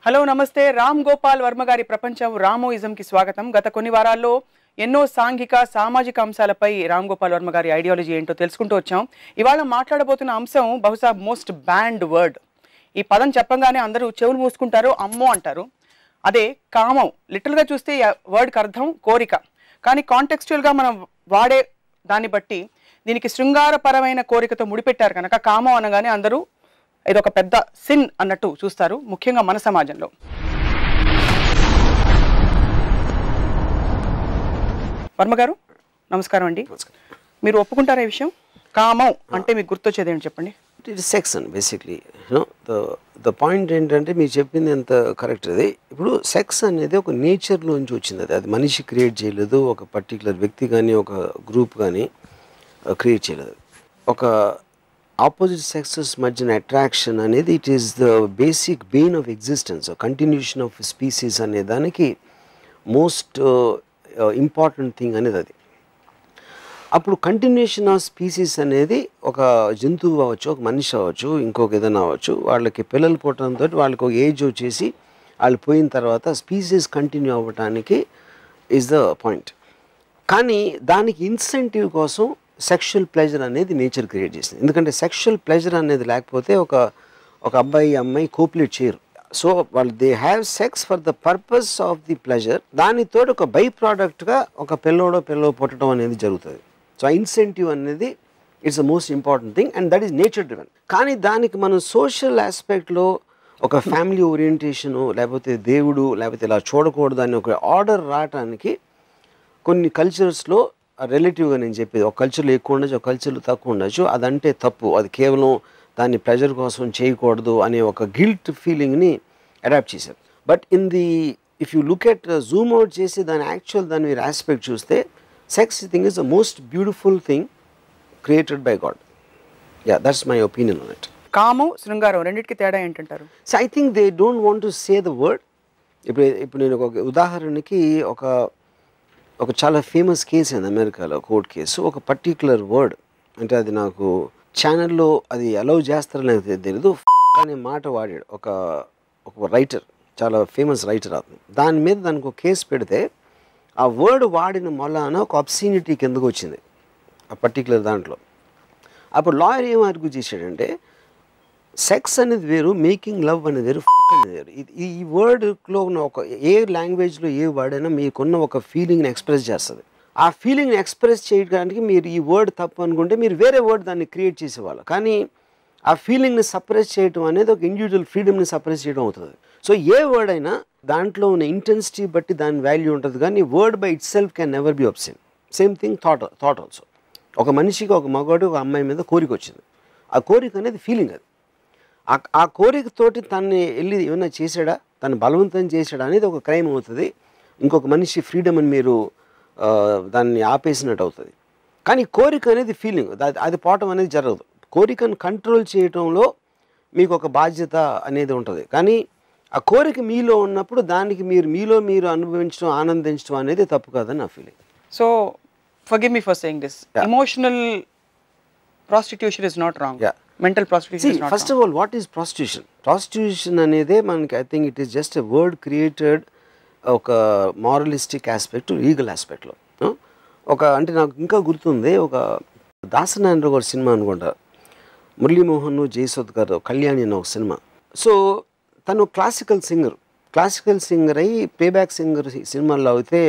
Hello నమస్తే రామ్ గోపాల్ వర్మ గారి ప్రపంచం రామోయిజం కి స్వాగతం. గత కొన్ని వారాల్లో ఎన్నో సాంఘిక సామాజిక అంశాలపై రామ్ గోపాల్ వర్మ గారి ఐడియాలజీ ఏంటో తెలుసుకుంటూ వచ్చాం. ఇవాళ మాట్లాడబోతున్న అంశం బహుశా మోస్ట్ బ్యాండ్ వర్డ్. ఈ పదం చెప్పంగానే అందరూ చెవులు మూసుకుంటారు, అమ్మో అంటారు. అదే కామం. లిటరల్గా చూస్తే వర్డ్కి అర్థం కోరిక. కానీ కాంటెక్స్చువల్గా మనం వాడే దాన్ని బట్టి దీనికి శృంగారపరమైన కోరికతో ముడిపెట్టారు కనుక కామం అనగానే అందరూ ఇదొక పెద్ద సిన్ అన్నట్టు చూస్తారు, ముఖ్యంగా మన సమాజంలో. వర్మ గారు నమస్కారం అండి. మీరు ఒప్పుకుంటారా ఈ విషయం? కామం అంటే మీకు గుర్తొచ్చేది ఏంటి చెప్పండి. It is sex and basically the point ఏంటంటే మీరు చెప్పింది ఎంత కరెక్ట్. అది ఇప్పుడు సెక్స్ అనేది ఒక నేచర్లోంచి వచ్చింది. అది మనిషి క్రియేట్ చేయలేదు, ఒక పర్టికులర్ వ్యక్తి కానీ ఒక గ్రూప్ కానీ క్రియేట్ చేయలేదు. ఒక ఆపోజిట్ సెక్సెస్ మధ్యన అట్రాక్షన్ అనేది it is the basic Bain of existence, continuation of species అనే దానికి మోస్ట్ ఇంపార్టెంట్ థింగ్ అనేది అది. అప్పుడు కంటిన్యూషన్ ఆఫ్ స్పీసీస్ అనేది ఒక జంతువు అవ్వచ్చు, ఒక మనిషి అవ్వచ్చు, ఇంకొక ఏదైనా అవ్వచ్చు, వాళ్ళకి పిల్లలు పుట్టడంతో వాళ్ళకి ఒక ఏజ్ వచ్చేసి వాళ్ళు పోయిన తర్వాత స్పీసీస్ కంటిన్యూ అవ్వటానికి ఈజ్ ద పాయింట్. కానీ దానికి ఇన్సెంటివ్ కోసం సెక్షువల్ ప్లెజర్ అనేది నేచర్ క్రియేట్ చేసింది. ఎందుకంటే సెక్షువల్ ప్లెజర్ అనేది లేకపోతే ఒక అబ్బాయి అమ్మాయి కోపులేట్ చేయరు. సో వాళ్ళు they have sex for the purpose of the pleasure. దానితో ఒక బై ప్రోడక్ట్గా ఒక పిల్లో పుట్టడం అనేది జరుగుతుంది. సో ఆ ఇన్సెంటివ్ అనేది it's the most important thing and that is nature driven. కానీ దానికి మనం సోషల్ ఆస్పెక్ట్లో ఒక ఫ్యామిలీ ఓరియంటేషను లేకపోతే దేవుడు లేకపోతే ఇలా చూడకూడదు అని ఒక ఆర్డర్ రావటానికి కొన్ని కల్చర్స్లో రిలేటివ్గా నేను చెప్పేది ఒక కల్చర్లో ఎక్కువ ఉండొచ్చు, ఒక కల్చర్లో తక్కువ ఉండొచ్చు. అదంటే తప్పు, అది కేవలం దాన్ని ప్రెజర్ కోసం చేయకూడదు అనే ఒక గిల్ట్ ఫీలింగ్ని అడాప్ట్ చేశారు. But if you look at Zoom out చేసి దాని మీరు ఆస్పెక్ట్ చూస్తే sex thing is the most beautiful thing created by God. Yeah, that's my opinion on it. కామం శృంగారం రెండింటికి తేడా ఏంటంటారు? So I think they don't want to say the word. ఇప్పుడు నేను ఒక ఉదాహరణకి ఒక చాలా ఫేమస్ కేసు అయింది అమెరికాలో, కోర్ట్ కేసు. ఒక పర్టిక్యులర్ వర్డ్ అంటే అది నాకు ఛానల్లో అది అలౌ చేస్తారో నాకు తెలియదు అనే మాట వాడాడు ఒక రైటర్, చాలా ఫేమస్ రైటర్ అతను. దాని మీద దానికి ఒక కేసు పెడితే ఆ వర్డ్ వాడిన మొలాన ఒక అబ్సీనిటీ కిందకు వచ్చింది ఆ పర్టిక్యులర్ దాంట్లో. అప్పుడు లాయర్ ఏం ఆర్గ్యూ చేశాడంటే సెక్స్ అనేది వేరు, మేకింగ్ లవ్ అనేది వేరు, అనేది వేరు. ఈ వర్డ్లో ఉన్న ఏ లాంగ్వేజ్లో ఏ వర్డ్ అయినా మీకున్న ఒక ఫీలింగ్ని ఎక్స్ప్రెస్ చేస్తుంది. ఆ ఫీలింగ్ని ఎక్స్ప్రెస్ చేయడానికి మీరు ఈ వర్డ్ తప్పు అనుకుంటే మీరు వేరే వర్డ్ దాన్ని క్రియేట్ చేసేవాళ్ళు. కానీ ఆ ఫీలింగ్ని సప్రెస్ చేయడం అనేది ఒక ఇండివిజువల్ ఫ్రీడమ్ని సప్రెస్ చేయడం అవుతుంది. సో ఏ వర్డ్ అయినా దాంట్లో ఉన్న ఇంటెన్సిటీ బట్టి దాని వాల్యూ ఉంటుంది. కానీ word by it self can never be absent. Same thing thought also. ఒక మనిషికి ఒక మగవాడు ఒక అమ్మాయి మీద కోరిక వచ్చింది. ఆ కోరిక అనేది ఫీలింగ్. అది ఆ కోరికతోటి తనని వెళ్ళి ఏమైనా చేశాడా, తను బలవంతం చేశాడా అనేది ఒక క్రైమ్ అవుతుంది. ఇంకొక మనిషి ఫ్రీడమ్ అని మీరు దాన్ని ఆపేసినట్టు అవుతుంది. కానీ కోరిక అనేది ఫీలింగ్, అది పోవటం అనేది జరగదు. కోరికను కంట్రోల్ చేయటంలో మీకు ఒక బాధ్యత అనేది ఉంటుంది. కానీ ఆ కోరిక మీలో ఉన్నప్పుడు దానికి మీరు అనుభవించడం, ఆనందించడం అనేది తప్పు కాదని నా feeling. So forgive me for saying this. Yeah. Emotional prostitution is not wrong. Yeah. Mental prostitution is not first wrong. Of all, what is prostitution? Prostitution anede manaki I think it is just a word created oka moralistic aspect to legal aspect lo. Oka ante naaku inka gurtundi oka Dasanarayana గారి cinema అనుకుంటా, మురళీమోహన్ జయసుధ్ గారు కళ్యాణి అనే ఒక cinema. So తను classical singer అయ్యి playback singer సినిమాల్లో అయితే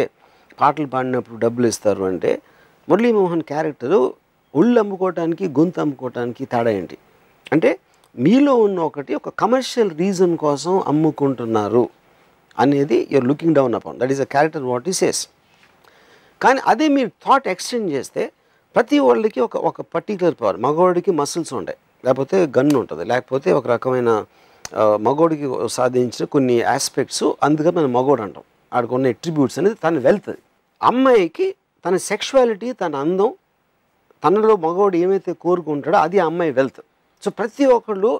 పాటలు పాడినప్పుడు డబ్బులు ఇస్తారు. అంటే మురళీమోహన్ క్యారెక్టరు ఒళ్ళు అమ్ముకోవటానికి గొంతు అమ్ముకోవటానికి తేడా ఏంటి అంటే మీలో ఉన్న ఒక కమర్షియల్ రీజన్ కోసం అమ్ముకుంటున్నారు అనేది you're looking down upon. That is a character what he says. కానీ అదే మీరు థాట్ ఎక్స్టెండ్ చేస్తే ప్రతి వాళ్ళకి ఒక పర్టికులర్ పవర్, మగవాడికి మసిల్స్ ఉంటాయి, లేకపోతే గన్ ఉంటుంది, లేకపోతే ఒక రకమైన మగవాడికి సాధించిన కొన్ని ఆస్పెక్ట్స్, అందుకే మనం మగవాడు అంటాం. ఆడుకున్న ఎట్రిబ్యూట్స్ అనేది తన వెల్త్. అమ్మాయికి తన సెక్షువాలిటీ, తన అందం, తనలో మగవాడు ఏమైతే కోరుకుంటాడో అది ఆ అమ్మాయి వెల్త్. సో ప్రతి ఒక్కళ్ళు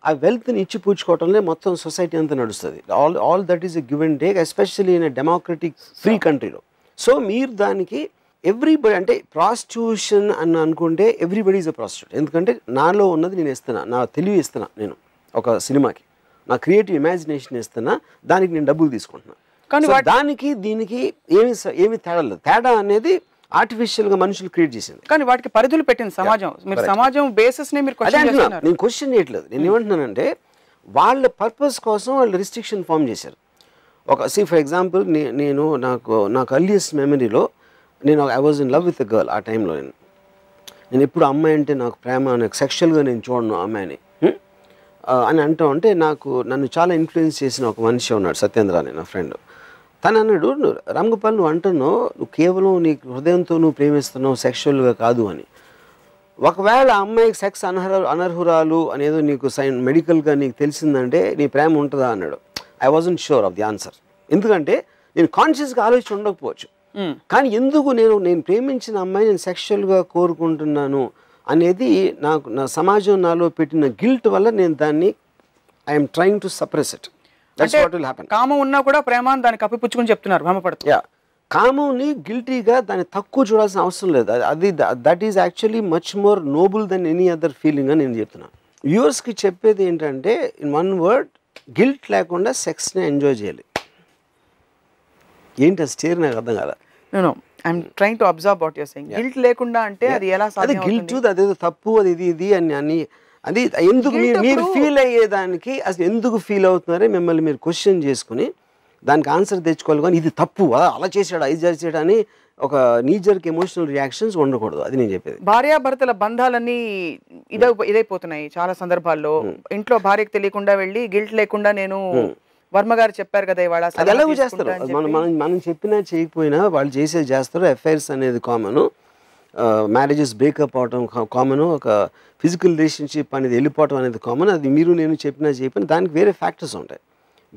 ఆ వెల్త్ని ఇచ్చిపుచ్చుకోవటంలో మొత్తం సొసైటీ అంతా నడుస్తుంది. All that is a give and take, especially in a democratic free కంట్రీలో. సో మీరు దానికి ఎవ్రీబడి అంటే ప్రాస్టిట్యూషన్ అని అనుకుంటే ఎవ్రీబడి ఈజ్ అ ప్రాస్టిట్యూట్. ఎందుకంటే నాలో ఉన్నది నేను ఇస్తున్నా, నా తెలివి ఇస్తున్నా నేను ఒక సినిమాకి. నా క్రియేటివ్ ఇమాజినేషన్ ఇస్తున్నా, దానికి నేను డబ్బులు తీసుకుంటున్నా. కానీ దానికి దీనికి ఏమి తేడా లేదు. తేడా అనేది ఆర్టిఫిషియల్గా మనుషులు క్రియేట్ చేసింది. కానీ వాటికి పరిధులు పెట్టింది సమాజం. మీరు సమాజం బేసిస్ నే మీరు నేను క్వశ్చన్ చేయట్లేదు. నేను ఏమంటున్నానంటే వాళ్ళ పర్పస్ కోసం వాళ్ళు రిస్ట్రిక్షన్ ఫామ్ చేశారు. ఫర్ ఎగ్జాంపుల్ నేను నాకు అర్లియస్ట్ మెమరీలో I was in love with a girl. ఆ టైంలో నేను ఎప్పుడు అమ్మాయి అంటే నాకు ప్రేమ, నాకు సెక్షువల్గా నేను చూడను అమ్మాయిని అని అంటూ ఉంటే నన్ను చాలా ఇన్ఫ్లుయెన్స్ చేసిన ఒక మనిషి ఉన్నాడు, సత్యేంద్ర అని నా ఫ్రెండ్. తను అన్నాడు, రామ్ గోపాల్ నువ్వు అంటున్నావు నువ్వు కేవలం నీ హృదయంతో నువ్వు ప్రేమిస్తున్నావు, సెక్షువల్గా కాదు అని. ఒకవేళ అమ్మాయికి సెక్స్ అనర్హురాలు అనేదో నీకు మెడికల్గా నీకు తెలిసిందంటే నీ ప్రేమ ఉంటుందా అన్నాడు. I wasn't sure of the answer. ఎందుకంటే నేను కాన్షియస్గా ఆలోచన ఉండకపోవచ్చు, కానీ ఎందుకు నేను ప్రేమించిన అమ్మాయి నేను సెక్షువల్గా కోరుకుంటున్నాను అనేది నా సమాజం నాలో పెట్టిన గిల్ట్ వల్ల నేను దాన్ని I'm trying to suppress it. That's what will happen. కామం ఉన్నా కూడా ప్రేమ దాన్ని కప్పిపుచ్చుకుని చెప్తున్నారు, భ్రమపడుతూ. కామంని గిల్టీగా దాన్ని తక్కువ చూడాల్సిన అవసరం లేదు. That is actually much more noble than any other feeling అని నేను చెప్తున్నాను. వ్యూవర్స్కి చెప్పేది ఏంటంటే, ఇన్ వన్ వర్డ్, గిల్ట్ లేకుండా సెక్స్ని ఎంజాయ్ చేయాలి. ఏంటి ఆ స్టేర్ నాకు అర్థం కాదు. I'm trying to observe what you're saying. Guilt లేకుండా అంటే అది ఎలా సాధ్యం? గిల్ట్ అదేదో తప్పు, అది ఇది అని అది ఎందుకు మీరు ఫీల్ అయ్యేదానికి అసలు ఎందుకు ఫీల్ అవుతున్నారో మిమ్మల్ని మీరు క్వశ్చన్ చేసుకుని దానికి ఆన్సర్ తెచ్చుకోవాలి. కానీ ఇది తప్పు, అలా చేసాడు, ఇది చేసాడు అని ఒక నీజర్కి ఎమోషనల్ రియాక్షన్స్ ఉండకూడదు. అది నేను చెప్పేది. భార్యాభర్తల బంధాలన్నీ ఇదైపోతున్నాయి చాలా సందర్భాల్లో. ఇంట్లో భార్యకు తెలియకుండా వెళ్ళి గిల్ట్ లేకుండా నేను వర్మ గారు చెప్పారు కదా ఇవాళ, అది ఎలాగో చేస్తారు. మనం చెప్పినా చేయకపోయినా వాళ్ళు చేస్తారు. ఎఫ్ఐఆర్స్ అనేది కామన్, మ్యారేజెస్ బ్రేకప్ అవడం కామన్, ఒక ఫిజికల్ రిలేషన్షిప్ అనేది వెళ్ళిపోవడం అనేది కామన్. అది మీరు నేను చెప్పినా చెప్పిన దానికి వేరే ఫ్యాక్టర్స్ ఉంటాయి.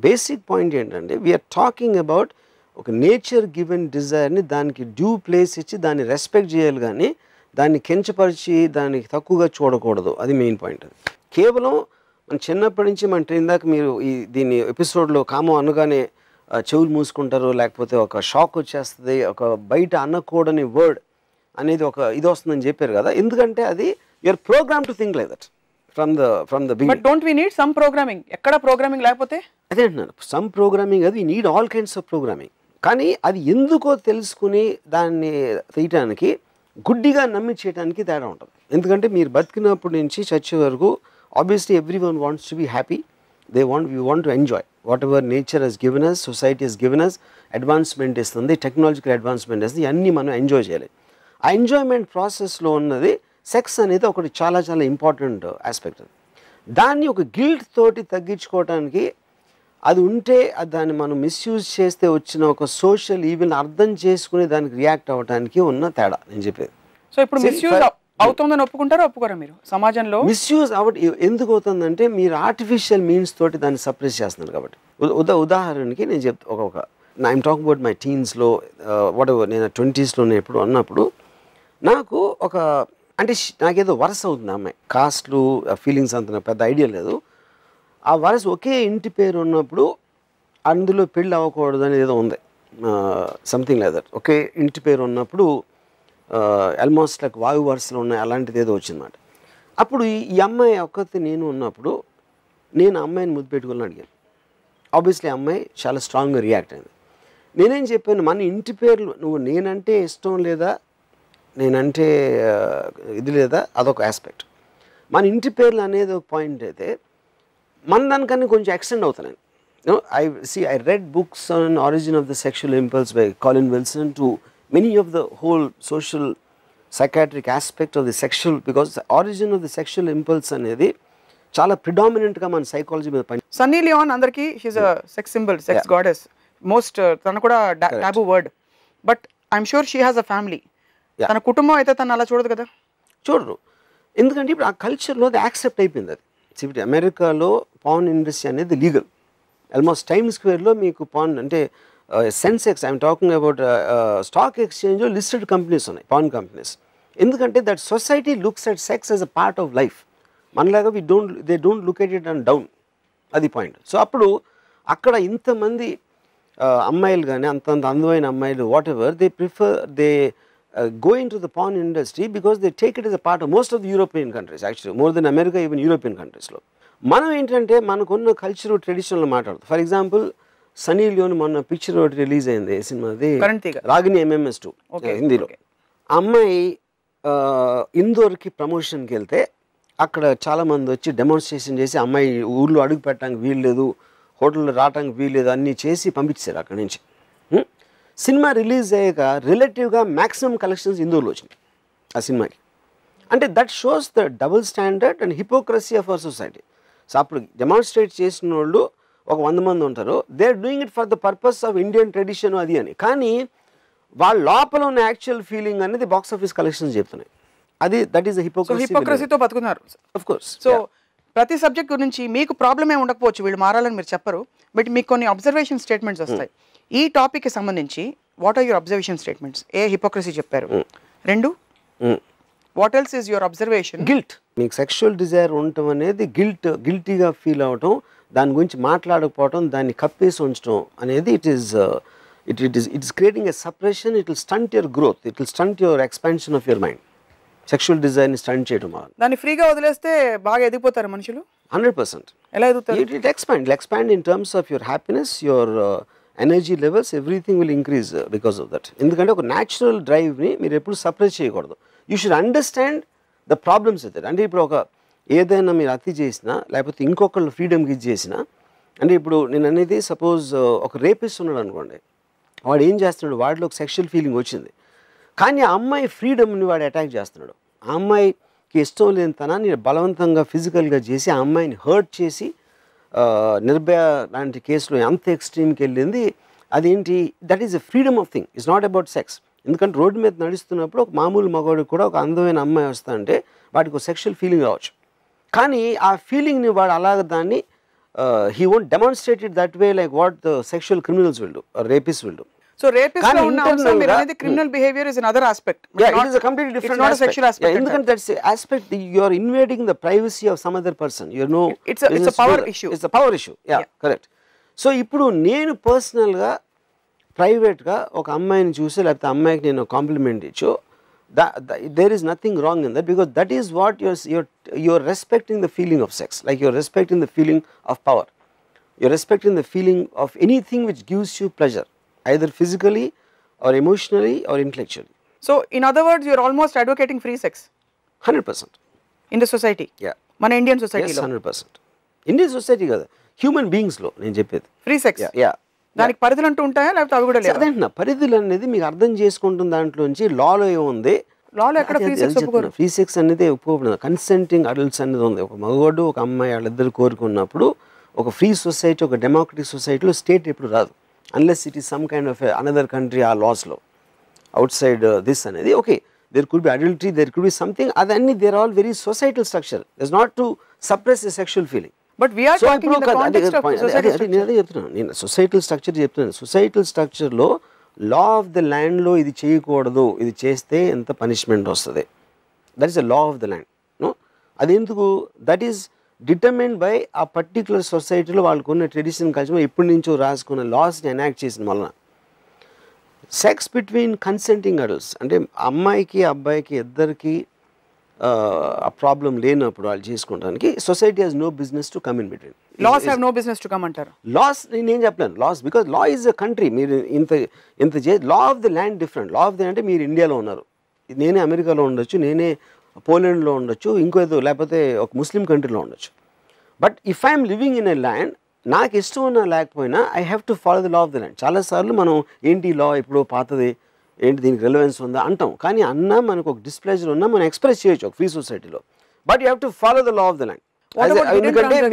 బేసిక్ పాయింట్ ఏంటంటే వీఆర్ టాకింగ్ అబౌట్ ఒక నేచర్ గివెన్ డిజైర్ని దానికి డ్యూ ప్లేస్ ఇచ్చి దాన్ని రెస్పెక్ట్ చేయాలి, కానీ దాన్ని కించపరిచి దానికి తక్కువగా చూడకూడదు. అది మెయిన్ పాయింట్. అది కేవలం మన చిన్నప్పటి నుంచి మన ట్రైన్ దాకా మీరు దీన్ని ఎపిసోడ్లో కామం అనగానే చెవులు మూసుకుంటారు, లేకపోతే ఒక షాక్ వచ్చేస్తుంది, ఒక బయట అనకూడని వర్డ్ అనేది ఒక ఇది వస్తుందని చెప్పారు కదా. ఎందుకంటే అది you're program to think like that from the beginning. But don't we need some programming? ఎక్కడ ప్రోగ్రామింగ్ లేకపోతే? అదే అంటున్నాను, సమ్ ప్రోగ్రామింగ్, అది need all kinds of programming. కానీ అది ఎందుకో తెలుసుకుని దాన్ని తీయటానికి గుడ్డిగా నమ్మి చేయడానికి తేడా ఉంటుంది. ఎందుకంటే మీరు బతికినప్పటి నుంచి చచ్చే వరకు obviously everyone wants to be happy. We want to enjoy whatever nature has given us, society has given us. Advancement istundi, technological advancement istundi, anni manam enjoy cheyali. ఆ ఎంజాయ్మెంట్ ప్రాసెస్లో ఉన్నది సెక్స్ అనేది ఒకటి చాలా చాలా ఇంపార్టెంట్ ఆస్పెక్ట్. దాన్ని ఒక guilt తోటి తగ్గించుకోవడానికి అది ఉంటే దాన్ని మనం మిస్యూజ్ చేస్తే వచ్చిన ఒక సోషల్ ఈవెల్ని అర్థం చేసుకుని దానికి రియాక్ట్ అవ్వడానికి ఉన్న తేడా నేను చెప్పేది. సో ఇప్పుడు మిస్యూజ్ అవుతుందని ఒప్పుకుంటారా ఒప్పుకోరా మీరు? సమాజంలో మిస్యూజ్ ఎందుకు అవుతుందంటే మీరు ఆర్టిఫిషియల్ మీన్స్ తోటి దాన్ని సప్రెస్ చేస్తున్నారు కాబట్టి. ఉదాహరణకి నేను చెప్తా, ఐఎమ్ టాకింగ్ అబౌట్ మై టీన్స్లో వాట్ ఎవర్, నేను 20s నేను ఎప్పుడు అన్నప్పుడు నాకు నాకేదో వరస అవుతుంది అమ్మాయి. కాస్ట్లు ఫీలింగ్స్ అంత పెద్ద ఐడియా లేదు. ఆ వరస ఒకే ఇంటి పేరు ఉన్నప్పుడు అందులో పెళ్ళి అవ్వకూడదు అనేది ఏదో ఉంది, సంథింగ్ లైక్ దట్. ఒకే ఇంటి పేరు ఉన్నప్పుడు ఆల్మోస్ట్ లైక్ వాయు వరుసలు ఉన్నాయి, అలాంటిది ఏదో వచ్చిందన్నమాట. అప్పుడు ఈ అమ్మాయి ఒక్కటి నేను ఉన్నప్పుడు నేను అమ్మాయిని ముద్దు పెట్టుకోవాలని అడిగాను. ఆబ్వియస్లీ అమ్మాయి చాలా స్ట్రాంగ్గా రియాక్ట్ అయింది. నేనేం చెప్పాను, మన ఇంటి పేర్లు నువ్వు నేనంటే ఇష్టం లేదా, నేనంటే ఇది లేదా, అదొక ఆస్పెక్ట్. మన ఇంటి పేర్లు అనేది ఒక పాయింట్ అయితే మన దానికన్నా కొంచెం ఎక్స్టెండ్ అవుతాను. I read books on origin of the sexual impulse by Colin Wilson to many of the whole social psychiatric aspect of the sexual, because the origin of the sexual impulse అనేది చాలా ప్రిడామినెంట్గా మన psychology మీద పని. సన్నీ లియోన్ అందరికి she's a sex symbol, sex goddess, most తన కూడా taboo word. But I'm sure she has a family. తన కుటుంబం అయితే తను అలా చూడదు కదా. చూడరు, ఎందుకంటే ఇప్పుడు ఆ కల్చర్లో అది యాక్సెప్ట్ అయిపోయింది. అది ఇప్పుడు అమెరికాలో పాన్ ఇండస్ట్రీ అనేది లీగల్. ఆల్మోస్ట్ టైమ్ స్క్వేర్లో మీకు పాన్ అంటే Sensex, I'm talking about stock ఎక్స్చేంజ్లో లిస్టెడ్ కంపెనీస్ ఉన్నాయి, పాన్ కంపెనీస్. ఎందుకంటే that society looks at sex as a part of life. మనలాగా they don't look at it and down. అది point. So అప్పుడు అక్కడ ఇంతమంది అమ్మాయిలు కానీ అంత అందమైన అమ్మాయిలు whatever they prefer, they go into the porn industry because they take it as a part of most of the European countries, actually more than America, even European countries lo మనం ఏంటంటే మనకున్న culture traditional మాట్లాడుతాం. For example Sunny Leone మొన్న picture ఒకటి release అయింది సినిమాది, Ragini MMS2 హిందీలో. ఆ అమ్మాయి ఇందోర్కి ప్రమోషన్కి వెళ్తే అక్కడ చాలామంది వచ్చి డెమాన్స్ట్రేషన్ చేసి అమ్మాయి ఊళ్ళో అడుగు పెట్టడానికి వీల్లేదు, హోటల్లో రావడానికి వీల్లేదు అన్నీ చేసి పంపించారు అక్కడి నుంచి. సినిమా రిలీజ్ అయ్యాక రిలేటివ్గా మ్యాక్సిమం కలెక్షన్స్ ఇందోర్లో వచ్చినాయి ఆ సినిమాకి. అంటే that shows the double standard and hypocrisy of our society. So అప్పుడు డెమాన్స్ట్రేట్ చేసిన వాళ్ళు ఒక 100 మంది ఉంటారు, they are doing it for the purpose of Indian tradition అది అని. కానీ వాళ్ళ లోపల ఉన్న యాక్చువల్ ఫీలింగ్ అనేది బాక్స్ ఆఫీస్ కలెక్షన్స్ చెప్తున్నాయి. అది దట్ ఈస్ ద హిపోక్రసీతో బతుకున్నారు. Of course. సో ప్రతి సబ్జెక్ట్ గురించి మీకు ప్రాబ్లం ఏమి ఉండకపోవచ్చు, వీళ్ళు మారాలని మీరు చెప్పరు, బట్ మీకు కొన్ని అబ్జర్వేషన్ స్టేట్మెంట్స్ వస్తాయి. ఈ టాపిక్కి సంబంధించి what are your observation statements? Hypocrisy చెప్పారు. 2 what else is your observation? Guilt. మీకు సెక్షువల్ డిజైర్ ఉండటం అనేది గిల్టీగా ఫీల్ అవటం, దాని గురించి మాట్లాడకపోవటం, దాన్ని కప్పేసి ఉంచడం అనేది it is creating a separation. It will stunt your growth, it will stunt your expansion of your mind. Sexual డిజైర్ని స్టంట్ చేయడం వల్ల దాన్ని ఫ్రీగా వదిలేస్తే బాగా ఎదిగిపోతారు మనుషులు. 100%. ఎలా ఎదుగుతారు? It expand in terms of your happiness, your energy levels, everything will increase because of that. ఎందుకంటే ఒక న్యాచురల్ డ్రైవ్ని మీరు ఎప్పుడు సప్రెస్ చేయకూడదు. You should understand the problems with it. అంటే ఇప్పుడు ఒక ఏదైనా మీరు అతి చేసినా లేకపోతే ఇంకొకళ్ళు ఫ్రీడమ్కి ఇది చేసినా, అంటే ఇప్పుడు నేను అనేది సపోజ్ ఒక రేపిస్ట్ ఉన్నాడు అనుకోండి, వాడు ఏం చేస్తున్నాడు, వాడిలో ఒక సెక్షువల్ ఫీలింగ్ వచ్చింది, కానీ ఆ అమ్మాయి ఫ్రీడమ్ని వాడు అటాక్ చేస్తున్నాడు. ఆ అమ్మాయికి ఇష్టం లేని తనాన్ని బలవంతంగా ఫిజికల్గా చేసి ఆ అమ్మాయిని హర్ట్ చేసి నిర్భయ లాంటి కేసులో ఎంత ఎక్స్ట్రీమ్కి వెళ్ళింది. అదేంటి, that is a freedom of thing, it's not about sex. ఎందుకంటే రోడ్డు మీద నడుస్తున్నప్పుడు ఒక మామూలు మగవాడికి కూడా ఒక అందమైన అమ్మాయి వస్తా అంటే వాడికి ఒక సెక్షువల్ ఫీలింగ్ రావచ్చు, కానీ ఆ ఫీలింగ్ని వాడు అలాగ దాన్ని he won't demonstrate it that way like what the sexual criminals will do or rapist will do. So rapist lo unna amsam meer anedi criminal behavior is another aspect. Yeah, it is a completely different aspect. It's not a sexual aspect. Yeah, ఎందుకంటే that's the aspect you are invading the privacy of some other person. You know, it's a power issue. It's a power issue. Yeah, correct. So ఇప్పుడు నేను పర్సనల్గా ప్రైవేట్గా ఒక అమ్మాయిని చూసి లేకపోతే అమ్మాయికి నేను కాంప్లిమెంట్ ఇచ్చు, there is nothing wrong in that, because that is what you're respecting the feeling of sex, like you're respecting the feeling of power, you're respecting the feeling of anything which gives you pleasure, either physically or emotionally or intellectually. So in other words, you're almost advocating free sex 100% in the society. Yeah, మన Indian society yes, 100%. Indian society కదా, human బీయింగ్స్లో నేను చెప్పేది free sex. దానికి పరిధులు అంటూ ఉంటాయా లేకపోతే అవి కూడా లేదు? అదేంటున్నా, పరిధులు అనేది మీకు అర్థం చేసుకుంటున్న దాంట్లోంచి లాలో ఏముంది, లాలో ఎక్కడ ఫ్రీ సెక్స్ ఒప్పుకోరు. ఫ్రీ సెక్స్ అనేది ఒప్పుకోబడింది. కన్సెంటింగ్ అడల్ట్స్ అనేది ఉంది. ఒక మగవాడు ఒక అమ్మాయి వాళ్ళిద్దరు కోరుకున్నప్పుడు ఒక ఫ్రీ సొసైటీ, ఒక డెమోక్రటిక్ సొసైటీలో స్టేట్ ఎప్పుడు రాదు, unless it is some kind of another country or laws law outside this anedi. Okay, there could be adultery, there could be something, adanni they are all very societal structure. It's not to suppress a sexual feeling, but we are talking in the context of societal structure. నేను societal structure చెప్తున్నాను. Societal స్ట్రక్చర్లో law of the ల్యాండ్లో ఇది చేయకూడదు, ఇది చేస్తే ఎంత punishment వస్తుంది, that is the law of the land. No, అది ఎందుకు, దట్ ఈస్ డిటర్మైన్డ్ బై ఆ పర్టికులర్ సొసైటీలో వాళ్ళకున్న ట్రెడిషన్ కల్చర్ ఎప్పటి నుంచో రాసుకున్న లాస్ని ఎనాక్ట్ చేసిన వలన. సెక్స్ బిట్వీన్ కన్సెంటింగ్ అడల్ట్స్ అంటే అమ్మాయికి అబ్బాయికి ఇద్దరికి ఆ ప్రాబ్లం లేనప్పుడు వాళ్ళు చేసుకోవడానికి society has no business to come in between. Laws have no business to come అంటారు. లాస్ నేనేం చెప్పలేను, laws because law is a country. మీరు ఇంత law of the land different. Law of the అంటే మీరు ఇండియాలో ఉన్నారు, నేనే అమెరికాలో ఉండొచ్చు, నేనే పోలాండ్లో ఉండొచ్చు, ఇంకో ఏదో లేకపోతే ఒక ముస్లిం కంట్రీలో ఉండొచ్చు. But if I'm living in a land, నాకు ఇష్టం ఉన్నా లేకపోయినా I have to follow the law of the land. చాలాసార్లు మనం ఏంటి లా ఎప్పుడో పాతది, ఏంటి దీనికి రెలవెన్స్ ఉందా అంటాం, కానీ అన్నా మనకు ఒక డిస్ప్లేజర్ ఉన్నా మనం ఎక్స్ప్రెస్ చేయొచ్చు ఒక ఫ్రీ సొసైటీలో. But you have to follow the law of the land.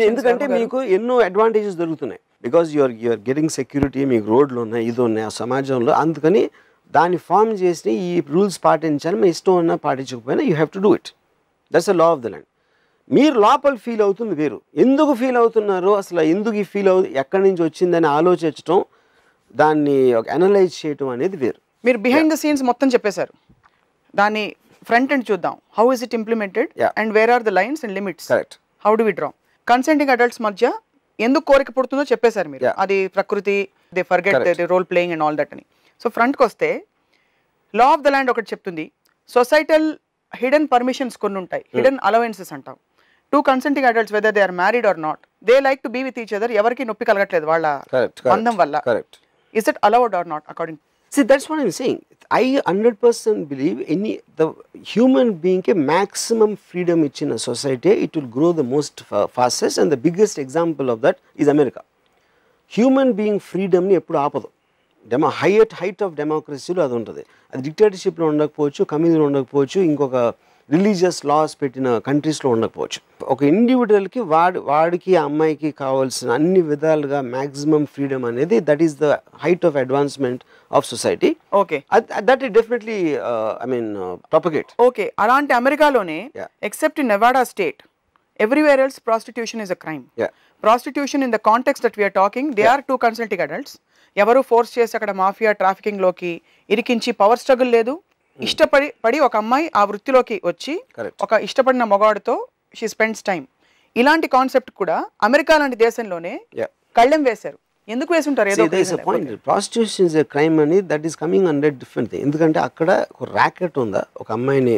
ఎందుకంటే మీకు ఎన్నో అడ్వాంటేజెస్ దొరుకుతున్నాయి, బికాజ్ యూఆర్ గెటింగ్ సెక్యూరిటీ, మీకు రోడ్లు ఉన్నాయి, ఇది ఉన్నాయి ఆ సమాజంలో. అందుకని దాన్ని ఫామ్ చేసి ఈ రూల్స్ పాటించాలి, మీ ఇష్టం ఉన్నా పాటించకపోయినా you have to do it. That's the law of the land. మీరు లోపల ఫీల్ అవుతుంది వేరు, ఎందుకు ఫీల్ అవుతున్నారో అసలు ఎందుకు ఈ ఫీల్ ఎక్కడి నుంచి వచ్చిందని ఆలోచించడం, దాన్ని అనలైజ్ చేయటం అనేది వేరు. మీరు బిహైండ్ ద సీన్స్ మొత్తం చెప్పేశారు, దాన్ని ఫ్రంట్ ఎండ్ చూద్దాం. How is it implemented and where are the lines and limits, how do we draw? Consenting adults మధ్య ఎందుకు కోరిక పుడుతుందో చెప్పేశారు మీరు, అది ప్రకృతి, they forget they role playing and all that అని. సో ఫ్రంట్కి వస్తే లా ఆఫ్ ద ల్యాండ్ ఒకటి చెప్తుంది, సొసైటల్ హిడెన్ పర్మిషన్స్ కొన్ని ఉంటాయి, హిడెన్ అలవెన్సెస్ అంటాం. 2 consenting adults, whether they are married or not, they like to be with each other. ఎవరికి నొప్పి కలగట్లేదు వాళ్ళ బంధం వల్ల. Correct. Is it allowed or not according? See, that's what I'm saying. I 100% believe the human being ke maximum freedom in a society, it will grow the most fastest, and the biggest example of that is America. Human being freedom ni eppudu aapadu. Height of democracy lo adu untadi. Adi dictatorship lo undakapochu, communism lo undakapochu, inkoka religious laws పెట్టిన కంట్రీస్లో ఉండకపోవచ్చు. ఒక ఇండివిజువల్కి వాడికి అమ్మాయికి కావాల్సిన అన్ని విధాలుగా maximum freedom అనేది that is the height of advancement of society. Okay, that it definitely I mean propagate. Okay, అలాంటి అమెరికాలోనే except in Nevada state everywhere else prostitution is a crime. Prostitution in the context that we're talking, they are 2 consenting adults. ఎవరు force చేసి అక్కడ mafia trafficking లోకి ఇరికించి power struggle లేదు. ఇష్టపడి ఒక అమ్మాయి ఆ వృత్తిలోకి వచ్చి ఒక ఇష్టపడిన మగవాడితో షీ స్పెండ్స్ టైం. ఇలాంటి కాన్సెప్ట్ కూడా అమెరికా లాంటి దేశంలోనే కళ్ళెం వేశారు. ఎందుకు వేసుంటారు? ఏదో ప్రాస్టిట్యూషన్ ఇస్ ఎ క్రైమ్ అని that is coming under different thing. ఎందుకంటే అక్కడ ఒక ర్యాకెట్ ఉందా, ఒక అమ్మాయిని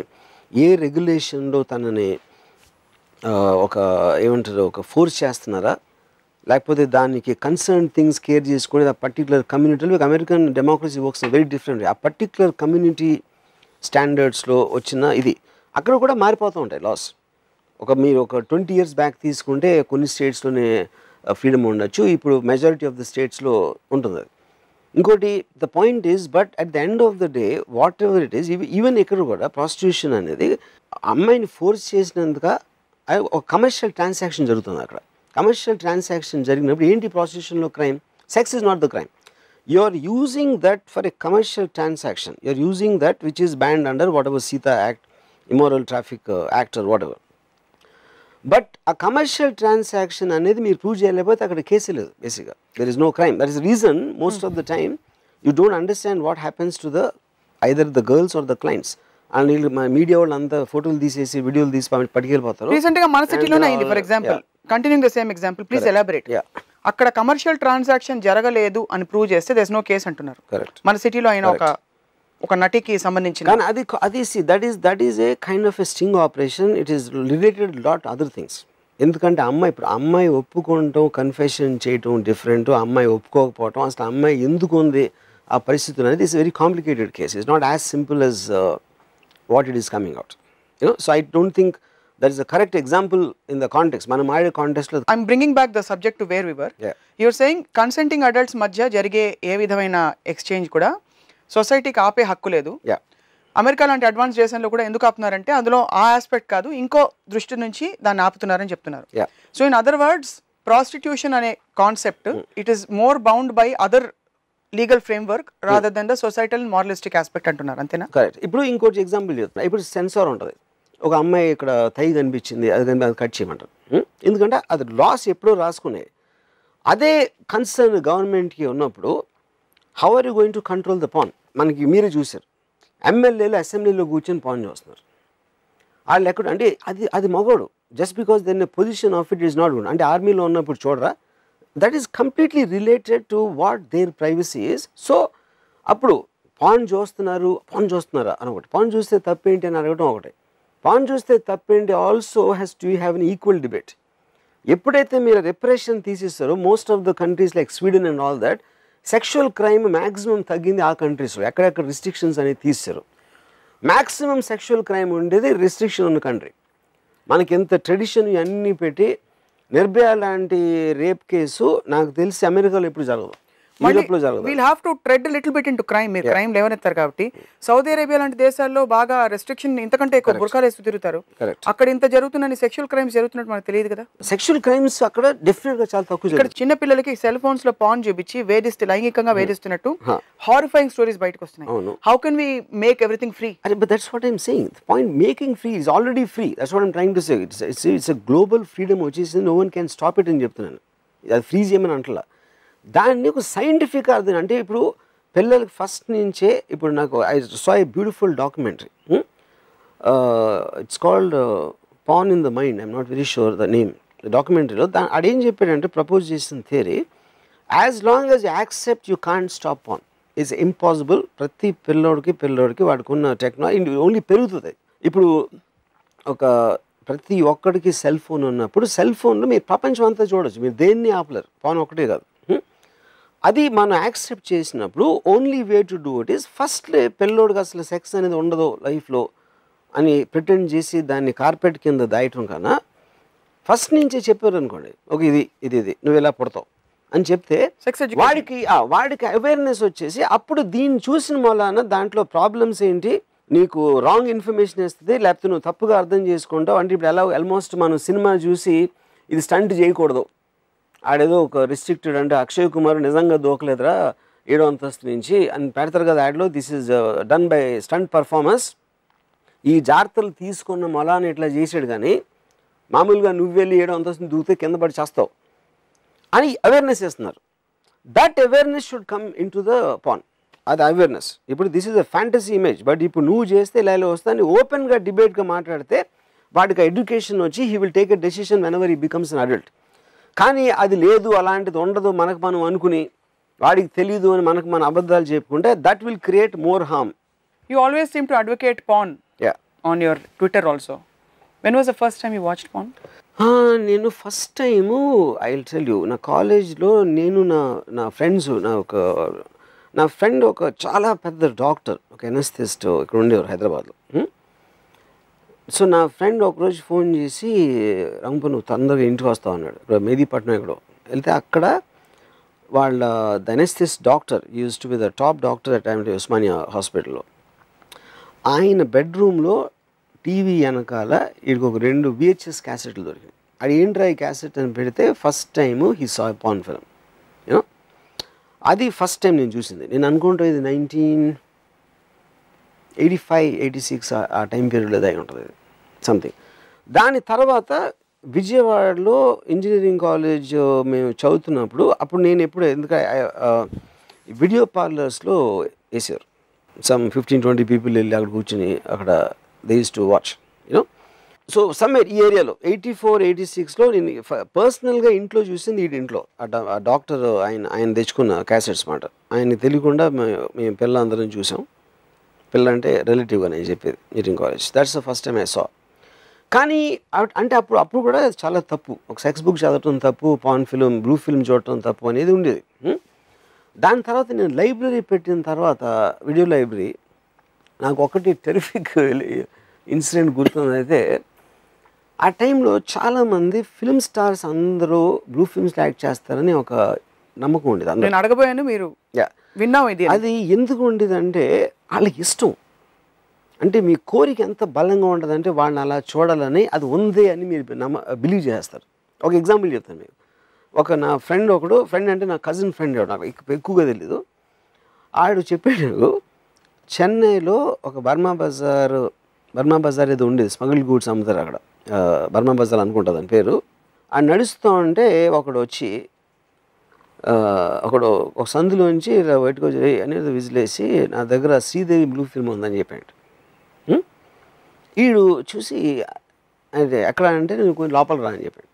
ఏ రెగ్యులేషన్లో తనని ఒక ఏమంటారు ఒక ఫోర్స్ చేస్తున్నారా, లేకపోతే దానికి కన్సర్న్ థింగ్స్ కేర్ చేసుకుని ఆ పర్టికులర్ కమ్యూనిటీలో American democracy works very different. ఆ పర్టికులర్ కమ్యూనిటీ స్టాండర్డ్స్లో వచ్చిన ఇది అక్కడ కూడా మారిపోతూ ఉంటాయి లాస్. మీరు ఒక 20 years బ్యాక్ తీసుకుంటే కొన్ని స్టేట్స్లోనే ఫ్రీడమ్ ఉండొచ్చు, ఇప్పుడు మెజారిటీ ఆఫ్ ద స్టేట్స్లో ఉంటుంది. ఇంకోటి the point is but at the end of the day what ever it is, even ఇక్కడ కూడా ప్రాస్టిట్యూషన్ అనేది అమ్మాయిని ఫోర్స్ చేసినందుక ఒక కమర్షియల్ ట్రాన్సాక్షన్ జరుగుతుంది. అక్కడ కమర్షియల్ ట్రాన్సాక్షన్ జరిగినప్పుడు ఏంటి ప్రాస్టిట్యూషన్లో crime? Sex is not the crime. You are using that for a commercial transaction. You are using that which is banned under whatever Sita Act, Immoral Traffic Act or whatever. But a commercial transaction anedi meer prove cheyalepote akkada case ledu basically. There is no crime. That is the reason most of the time you don't understand what happens to the either the girls or the clients. And media వాళ్ళు అంతా ఫోటోలు తీసేసి వీడియోలు తీసి పట్టుకెళ్ళిపోతారు. Recent గా మన సిటీలోనే అయింది. For example, continuing the same example, please elaborate. అక్కడ కమర్షియల్ ట్రాన్సాక్షన్ జరగలేదు అని ప్రూవ్ చేస్తే దేర్ ఇస్ నో కేస్ అంటున్నారు. మన సిటీలో అయిన ఒక నటికి సంబంధించిన, కానీ అది that is a kind of a sting operation. It is related lot other things. ఎందుకంటే అమ్మాయి ఒప్పుకోవటం, కన్ఫెషన్ చేయటం డిఫరెంట్, అమ్మాయి ఒప్పుకోకపోవటం, అసలు అమ్మాయి ఎందుకు ఉంది ఆ పరిస్థితులు అనేది is very complicated case. It's not as simple as what it is coming out, so I don't think that is a correct example in the context. Manam aade context lo I'm bringing back the subject to where we were. You're saying consenting adults madhya jarige ఏ విధమైన exchange కూడా సొసైటీకి ఆపే హక్కు లేదు. America లాంటి advance దేశంలో కూడా ఎందుకు ఆపుతున్నారంటే అందులో ఆ ఆస్పెక్ట్ కాదు, ఇంకో దృష్టి నుంచి దాన్ని ఆపుతున్నారని చెప్తున్నారు. So in other words, prostitution అనే concept it is more bound by other legal framework rather than the societal moralistic aspect అంటున్నారు, అంతేనా? కరెక్ట్. ఇప్పుడు ఇంకోటి ఎగ్జాంపుల్ చెప్తున్నా. ఇప్పుడు సెన్సార్ ఉంటుంది. ఒక అమ్మాయి ఇక్కడ థై కనిపించింది, అది కట్ చేయమంటారు. ఎందుకంటే అది లాస్ ఎప్పుడో రాసుకునే. అదే కన్సర్న్ గవర్నమెంట్కి ఉన్నప్పుడు how are you going to control the porn? మనకి మీరే చూశారు, ఎమ్మెల్యేలు అసెంబ్లీలో కూర్చొని పాన్ చేస్తున్నారు. వాళ్ళు ఎక్కడ అంటే అది మగోడు, just because then position of it is not good. అంటే ఆర్మీలో ఉన్నప్పుడు చూడరా, that is completely related to what their privacy is. So అప్పుడు పాన్ చూస్తున్నారా అని ఒకటి, పాన్ చూస్తే తప్పేంటి అని అడగడం ఒకటి, పాన్ చూస్తే తప్పేంటి also has to have an equal debate. ఎప్పుడైతే మీరు రెప్రెషన్ తీసేస్తారో most of the countries like Sweden and all that, sexual crime maximum తగ్గింది ఆ కంట్రీస్లో. ఎక్కడెక్కడ రిస్ట్రిక్షన్స్ అనేది తీస్తారు. మ్యాక్సిమం సెక్షువల్ క్రైమ్ ఉండేది రిస్ట్రిక్షన్ ఉన్న కంట్రీ. మనకి ఎంత ట్రెడిషన్ ఇవన్నీ పెట్టి నిర్భయ లాంటి రేప్ కేసు నాకు తెలిసి అమెరికాలో ఎప్పుడు జరగదు, యూరోప్లో జరగదు. We'll have to tread little bit into crime. మీరు క్రైమ్ లేవనెత్తారు కాబట్టి సౌదీ అరేబియా లాంటి దేశాల్లో బాగా రెస్ట్రిక్షన్, ఇంతకంటే ఎక్కువ బుర్కాలు వేస్తూ తిరుగుతారు. అక్కడ ఇంత జరుగుతుందని సెక్షువల్ క్రైమ్స్ జరుగుతున్నట్టు మనకు తెలియదు కదా. సెక్షువల్ క్రైమ్స్ అక్కడ డెఫినెట్ గా చాలా తక్కువ. ఇక్కడ చిన్న పిల్లలకి సెల్ ఫోన్స్ లో పాన్ చూపించి లైంగికంగా వేధిస్తున్నట్టు హారిఫైయింగ్ స్టోరీస్ బయటకు వస్తున్నాయి. How can we make everything free? But that's what I'm saying. The point making free is already free. That's what I'm trying to say. It's a global freedom which is no one can stop it అని చెప్తున్నాను. అది free చేయమని అంటలా. దాన్ని ఒక scientific అర్థం అంటే ఇప్పుడు పిల్లలకి ఫస్ట్ నుంచే ఇప్పుడు నాకు I saw a beautiful documentary. It's called porn in the mind. I'm not very sure the name. డాక్యుమెంటరీలో అదేం చెప్పాడంటే ప్రపోజ్ చేసిన theory, as long as you accept you can't stop porn. It's impossible. ప్రతి పిల్లోడికి వాడుకున్న టెక్నాలజీ ఓన్లీ పెరుగుతుంది. ఇప్పుడు ఒక ప్రతి ఒక్కడికి సెల్ ఫోన్ ఉన్నప్పుడు సెల్ ఫోన్లో మీరు ప్రపంచం అంతా చూడొచ్చు, మీరు దేన్ని ఆపలేరు, ఫోన్ ఒకటే కాదు. అది మనం యాక్సెప్ట్ చేసినప్పుడు only way to do it is ఫస్ట్లే పిల్లోడికి అసలు సెక్స్ అనేది ఉండదు లైఫ్లో అని ప్రిటెండ్ చేసి దాన్ని కార్పెట్ కింద దాయటం కన్నా ఫస్ట్ నుంచే చెప్పారు అనుకోండి, ఓకే ఇది నువ్వు ఇలా పుడతావు అని చెప్తే వాడికి అవేర్నెస్ వచ్చేసి అప్పుడు దీన్ని చూసిన మూలాన దాంట్లో ప్రాబ్లమ్స్ ఏంటి, నీకు రాంగ్ ఇన్ఫర్మేషన్ ఇస్తుంది, లేకపోతే నువ్వు తప్పుగా అర్థం చేసుకుంటావు. అంటే ఇప్పుడు ఎలా ఆల్మోస్ట్ మనం సినిమా చూసి ఇది స్టంట్ చేయకూడదు, ఆడేదో ఒక రిస్ట్రిక్టెడ్, అంటే అక్షయ్ కుమార్ నిజంగా దూకలేదురా 7వ అంతస్తు నుంచి అని పెడతారు కదా యాడ్లో, this is done by stunt performance, ఈ జాగ్రత్తలు తీసుకున్న మొలాన్ని ఇట్లా చేసాడు, కానీ మామూలుగా నువ్వు వెళ్ళి 7వ అంతస్తు దూకితే కింద పడి చేస్తావు అని అవేర్నెస్ ఇస్తున్నారు. That awareness should come in to the pan, అది అవేర్నెస్. ఇప్పుడు this is a fantasy image, but ఇప్పుడు నువ్వు చేస్తే ఇలా వస్తాను ఓపెన్గా డిబేట్గా మాట్లాడితే వాడికి ఎడ్యుకేషన్ వచ్చి he will take a decision when ever he becomes an adult. కానీ అది లేదు, అలాంటిది ఉండదు మనకు మనం అనుకుని వాడికి తెలీదు అని మనకు మన అబద్ధాలు చెప్పుకుంటే that will create more harm. You always seem to advocate porn on your Twitter also. When was the first time you watched porn? నేను first time I will tell you, నా కాలేజ్లో నేను నా ఫ్రెండ్స్, నా ఫ్రెండ్ ఒక చాలా పెద్ద doctor, ఒక ఎనస్థిస్ట్ ఇక్కడ ఉండేవారు హైదరాబాద్లో. సో నా ఫ్రెండ్ ఒకరోజు ఫోన్ చేసి, రంపు నువ్వు తొందరగా ఇంటికి వస్తావు అన్నాడు. ఇప్పుడు మెహదీపట్నం ఇక్కడ వెళ్తే అక్కడ వాళ్ళ the anaesthetist doctor used to be the top doctor at time Osmania హాస్పిటల్లో. ఆయన బెడ్రూమ్లో టీవీ వెనకాల వీడికి ఒక 2 VHS క్యాసెట్లు దొరికినాయి. అది ఏంట్రా ఈ క్యాసెట్ అని పెడితే first time he saw pan film. You know అది ఫస్ట్ టైం నేను చూసింది. నేను అనుకుంటా ఇది 1985-86 ఆ టైం పీరియడ్లో అయి ఉంటుంది సంథింగ్. దాని తర్వాత విజయవాడలో ఇంజనీరింగ్ కాలేజ్ మేము చదువుతున్నప్పుడు అప్పుడు నేను ఎప్పుడు ఎందుకంటే వీడియో పార్లర్స్లో వేసారు, సమ్ 15-20 పీపుల్ వెళ్ళి అక్కడ కూర్చుని అక్కడ they use to watch you know. So somewhere ఈ ఏరియాలో 84-86లో నేను పర్సనల్గా ఇంట్లో చూసింది ఈ ఇంట్లో ఆ డాక్టర్ ఆయన తెచ్చుకున్న క్యాసెట్స్ మాట. ఆయన తెలియకుండా మేము పిల్లలందరం చూసాం. పిల్ల అంటే రిలేటివ్గా నేను చెప్పేది engineering college. That's the first time I saw. కానీ అంటే అప్పుడు కూడా చాలా తప్పు, ఒక సెక్స్ బుక్ చదవటం తప్పు, పాన్ ఫిల్మ్ బ్లూ ఫిల్మ్ చూడటం తప్పు అనేది ఉండేది. దాని తర్వాత నేను లైబ్రరీ పెట్టిన తర్వాత వీడియో లైబ్రరీ, నాకు ఒకటి టెరిఫిక్ ఇన్సిడెంట్ గుర్తుందైతే, ఆ టైంలో చాలామంది ఫిల్మ్ స్టార్స్ అందరూ బ్లూ ఫిల్మ్స్లో యాక్ట్ చేస్తారని ఒక నమ్మకం ఉండేది. నేను అడగబోయాను, మీరు విన్నాం ఇది. అది ఎందుకు ఉండేదంటే వాళ్ళకి ఇష్టం, అంటే మీ కోరిక ఎంత బలంగా ఉంటుందంటే వాళ్ళని అలా చూడాలని అది ఉంది అని మీరు బిలీవ్ చేస్తారు. ఒక ఎగ్జాంపుల్ చెప్తాను మీకు. నా ఫ్రెండ్ అంటే నా కజిన్ ఫ్రెండ్, నాకు ఎక్కువగా తెలీదు. ఆడు చెప్పాడు, చెన్నైలో ఒక బర్మా బజార్ ఏదో ఉండేది, స్మగుల్ గూడ్స్ అమ్ముతారు అక్కడ, బర్మా బజార్ అనుకుంటుంది అని పేరు. అది నడుస్తూ ఉంటే ఒకడు వచ్చి ఒక సందులోంచి బయటకు వచ్చి అనేది విజిలేసి నా దగ్గర శ్రీదేవి బ్లూ ఫిల్మ్ ఉందని చెప్పాడు. వీడు చూసి అంటే ఎక్కడ అంటే నేను కొంచెం లోపల రా అని చెప్పాడు.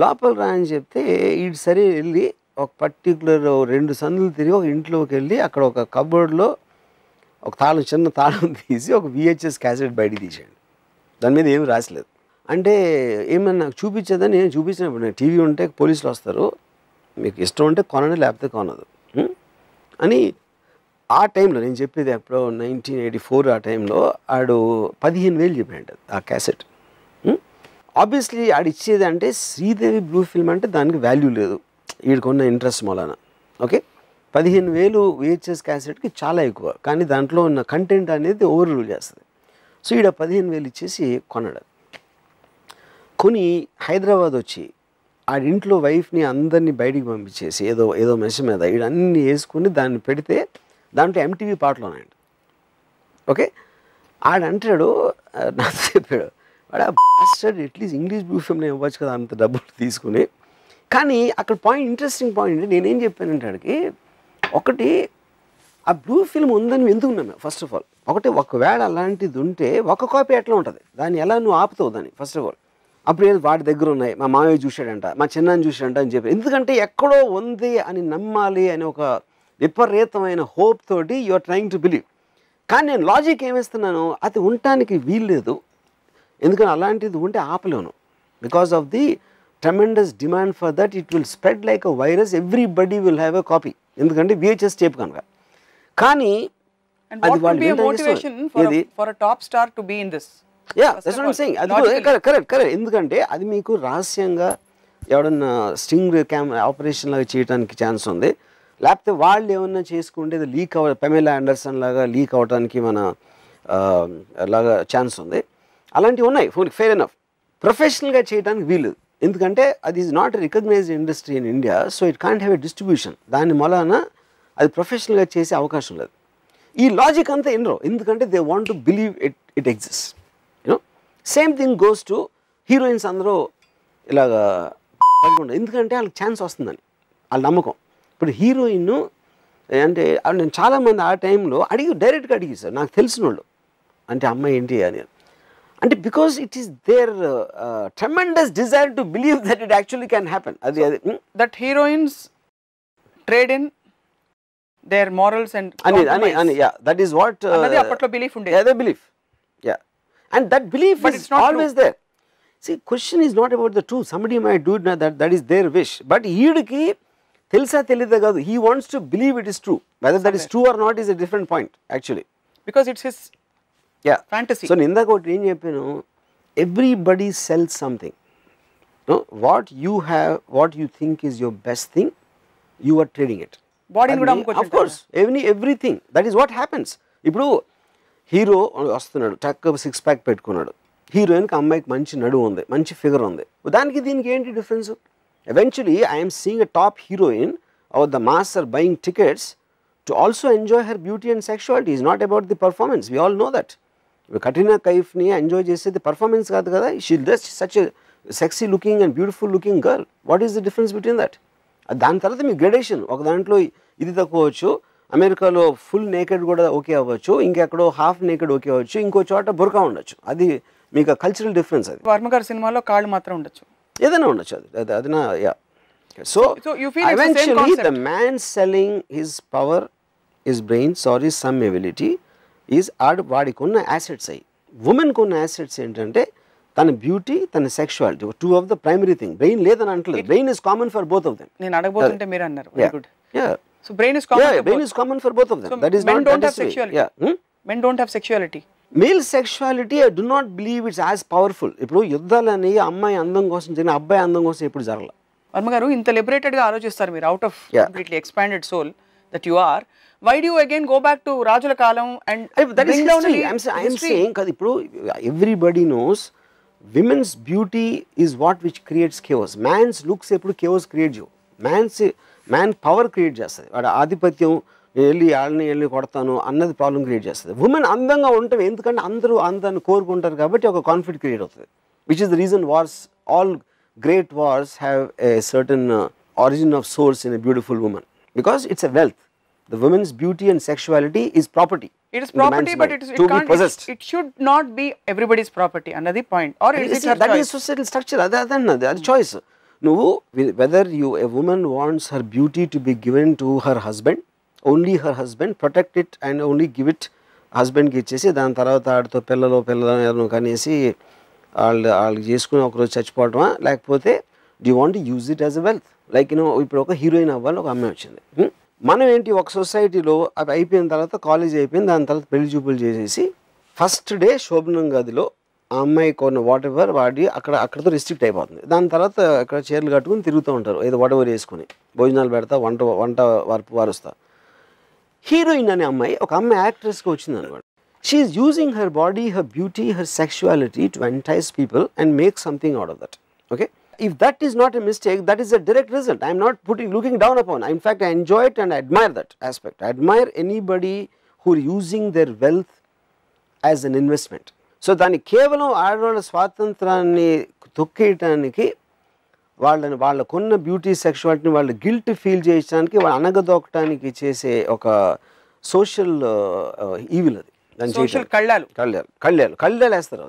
లోపల రా అని చెప్తే వీడు సరే వెళ్ళి ఒక పర్టికులర్ 2 సందులు తిరిగి ఒక ఇంట్లోకి వెళ్ళి అక్కడ ఒక కబోర్డ్లో ఒక చిన్న తాళం తీసి ఒక VHS క్యాసెట్ బయటికి తీసాడు. దాని మీద ఏమి రాసలేదు. అంటే ఏమన్నా నాకు చూపించేదని నేను చూపించినప్పుడు, నేను టీవీ ఉంటే పోలీసులు వస్తారు, మీకు ఇష్టం ఉంటే కొనండి లేకపోతే కొనదు అని. ఆ టైంలో నేను చెప్పేది ఎప్పుడో 1984 ఆ టైంలో ఆడు 15,000 చెప్పాడు ఆ క్యాసెట్. ఆబ్వియస్లీ ఆడు ఇచ్చేది అంటే శ్రీదేవి బ్లూ ఫిల్మ్ అంటే దానికి వాల్యూ లేదు, వీడికున్న ఇంట్రెస్ట్ మూలాన. ఓకే, 15,000 VHS క్యాసెట్కి చాలా ఎక్కువ, కానీ దాంట్లో ఉన్న కంటెంట్ అనేది ఓవర్ రూల్ చేస్తుంది. సో ఈడ 15,000 ఇచ్చేసి కొన్నాడు. కొని హైదరాబాద్ వచ్చి ఆడింట్లో వైఫ్ని అందరినీ బయటికి పంపించేసి ఏదో మెష మీద వీడన్నీ వేసుకుని దాన్ని పెడితే దాంట్లో MTV పాటలు ఉన్నాయండి. ఓకే, ఆడంటాడు నాకు చెప్పాడు, వాడు బాస్టర్డ్ అట్లీస్ట్ ఇంగ్లీష్ బ్లూ ఫిల్మ్ని ఇవ్వచ్చు కదా అంత డబ్బులు తీసుకుని. కానీ అక్కడ ఇంట్రెస్టింగ్ పాయింట్ నేనేం చెప్పానంటే ఆడికి, ఒకటి ఆ బ్లూ ఫిల్మ్ ఉందని ఎందుకు ఉన్నాను ఫస్ట్ ఆఫ్ ఆల్. ఒకవేళ అలాంటిది ఉంటే ఒక కాపీ ఎట్లా ఉంటుంది, దాన్ని ఎలా నువ్వు ఆపుతావు దాన్ని ఫస్ట్ ఆఫ్ ఆల్. అప్పుడు ఏదో వాడి దగ్గర ఉన్నాయి, మా మావయ్య చూశాడంట, మా చిన్నాన్ని చూశాడంట అని చెప్పి, ఎందుకంటే ఎక్కడో ఉంది అని నమ్మాలి అని ఒక విపరీతమైన హోప్ తోటి you are trying to believe. కానీ నేను లాజిక్ ఏమిస్తున్నాను, అది ఉండటానికి వీల్లేదు. ఎందుకంటే అలాంటిది ఉంటే ఆపలేను. Because of the tremendous demand for that it will spread like a virus, everybody will have a copy. ఎందుకంటే VHS టేప్ కనుక. కానీ And what would be a motivation for a top star to be in this? Yeah, that's what I'm saying. అది correct. ఎందుకంటే అది మీకు రహస్యంగా ఎవడన్నా sting operation లాగా చేయడానికి ఛాన్స్ ఉంది. లేకపోతే వాళ్ళు ఏమన్నా చేసుకుంటే అది లీక్ పెమెలా ఆండర్సన్ లాగా లీక్ అవడానికి మన లాగా ఛాన్స్ ఉంది. అలాంటివి ఉన్నాయి. Fair enough. ప్రొఫెషనల్గా చేయడానికి వీలు. ఎందుకంటే అది is not recognized industry in India, so it can't have a distribution. దాని మూలాన అది ప్రొఫెషనల్గా చేసే అవకాశం లేదు. ఈ లాజిక్ అంతా ఎన్నో, ఎందుకంటే they want to believe it exist. You know same thing goes to heroines. అందరూ ఇలాగా ఎందుకంటే వాళ్ళకి ఛాన్స్ వస్తుందని వాళ్ళ నమ్మకం. ఇప్పుడు హీరోయిన్ అంటే నేను చాలామంది ఆ టైంలో డైరెక్ట్గా అడిగి సార్ నాకు తెలిసిన వాళ్ళు అంటే అమ్మాయి ఏంటి అని అంటే because it is their tremendous desire to believe that it actually can happen. అది that heroines trade in their morals and that is what another apatlo belief unde. Yeah, they believe. Yeah, and that belief is always there. See, question is not about the truth. Somebody might do it, that is their wish, but heediki telsa telida kadu, he wants to believe it is true. Whether that is true or not is a different point actually, because it's his fantasy. So ninda ko em cheppanu, everybody sells something. No, what you have, what you think is your best thing, you are trading it. బాడీని కూడా అమ్ముకోవచ్చు. Of course everything that is what happens. ఇప్పుడు hero వస్తున్నాడు, టక్ 6 pack పెట్టుకున్నాడు. హీరోయిన్కి అమ్మాయికి మంచి నడువు ఉంది, మంచి ఫిగర్ ఉంది. దానికి దీనికి ఏంటి difference? Eventually I'm seeing a top heroine or the mass or buying tickets to also enjoy her beauty and sexuality. Is not about the performance. We all know that. ఇప్పుడు కట్రీనా కైఫ్ని ఎంజాయ్ చేసేది performance కాదు కదా. She just such a sexy looking and beautiful looking girl. What is the difference between that? దాని తర్వాత మీ gradation. ఒక దాంట్లో ఇది తక్కువ అవ్వచ్చు, అమెరికాలో ఫుల్ నేకెడ్ కూడా ఓకే అవ్వచ్చు, ఇంకెక్కడో హాఫ్ నేకెడ్ ఓకే అవ్వచ్చు, ఇంకో చోట బుర్కా ఉండొచ్చు. అది మీకు కల్చరల్ డిఫరెన్స్. అది వర్మ గారి సినిమాలో కాళ్ళు మాత్రం ఉండొచ్చు, ఏదైనా ఉండొచ్చు. అది నా so eventually the man selling his power, his brains or his some ability is వాడికి ఉన్న assets. అయ్యి ఉమెన్కి ఉన్న assets ఏంటంటే తన బ్యూటీ, తన sexuality, 2 of the primary thing. Brain లేదని అంటలేదు. Brain is common for both of them. నేను అడగబోతుంటే మీరు అన్నారు. Very good. So brain is common for both of them. So that is men not don't have sexuality. Men don't have sexuality. Male sexuality, I do not believe it's as powerful. ఇప్పుడు యుద్ధాలని అమ్మాయి అందం కోసం జరిగిన అబ్బాయి అందం కోసం ఎప్పుడు జరగల. వర్మ గారు ఇంత లిబరేటెడ్ గా ఆలోచిస్తారు మీరు, out of completely expanded soul that you are. Why do you again go back to రాజుల కాలం and that is history? I'm saying kad ఇప్పుడు everybody knows women's beauty is what which creates chaos. Man's looks ఎప్పుడు chaos create చేయవు. Man power create చేస్తుంది. వాడు ఆధిపత్యం, వెళ్ళి కొడతాను అన్నది ప్రాబ్లం క్రియేట్ చేస్తుంది. ఉమెన్ అందంగా ఉంటుంది, ఎందుకంటే అందరూ అందాన్ని కోరుకుంటారు కాబట్టి ఒక కాన్ఫ్లిక్ట్ క్రియేట్ అవుతుంది. Which is the reason wars, all great wars have a certain origin of swords in a beautiful women, because it's a wealth. The women's beauty and sexuality is property. It is property, but it can't possessed. It should not be everybody's property. Another point. Or is it her that choice? Is societal structure. That's choice. No, whether a woman wants her beauty to be given to her husband, only her husband, protect it and only give it husband కి ఇచ్చేసి దాని తర్వాత ఆడితో పిల్లలు కనేసి వాళ్ళు చేసుకుని ఒకరోజు చచ్చిపోవటమా, లేకపోతే do you want to use it as a wealth? Like ఇప్పుడు ఒక హీరోయిన్ అవ్వాలి, ఒక అమ్మాయి వచ్చింది. మనం ఏంటి, ఒక సొసైటీలో అది అయిపోయిన తర్వాత కాలేజ్ అయిపోయింది, దాని తర్వాత పెళ్లి చూపులు చేసేసి ఫస్ట్ డే శోభనం గదిలో ఆ అమ్మాయి కొన్న వాట్ ఎవర్ వాడి అక్కడతో రిస్ట్రిక్ట్ అయిపోతుంది. దాని తర్వాత అక్కడ చీరలు కట్టుకుని తిరుగుతూ ఉంటారు, ఏదో వాట్ ఎవర్ వేసుకుని భోజనాలు పెడతా, వంట వారుస్తా. హీరోయిన్ అనే అమ్మాయి, ఒక అమ్మాయి యాక్ట్రెస్గా వచ్చింది అనమాట. She is using her body, her beauty, her sexuality to entice people and make something out of that. Okay, if that is not a mistake, that is a direct result. I am not looking down upon. In fact, I enjoy it and I admire that aspect. I admire anybody who are using their wealth as an investment. So దాన్ని కేవలం ఆడవాళ్ళ స్వాతంత్రాన్ని తొక్కేయటానికి, వాళ్ళకున్న beauty సెక్షువాలిటీని వాళ్ళు guilt feel చేయడానికి, వాళ్ళు అనగదొక్కడానికి చేసే ఒక సోషల్ ఈవిల్. అది కళ్ళాలు వేస్తారు.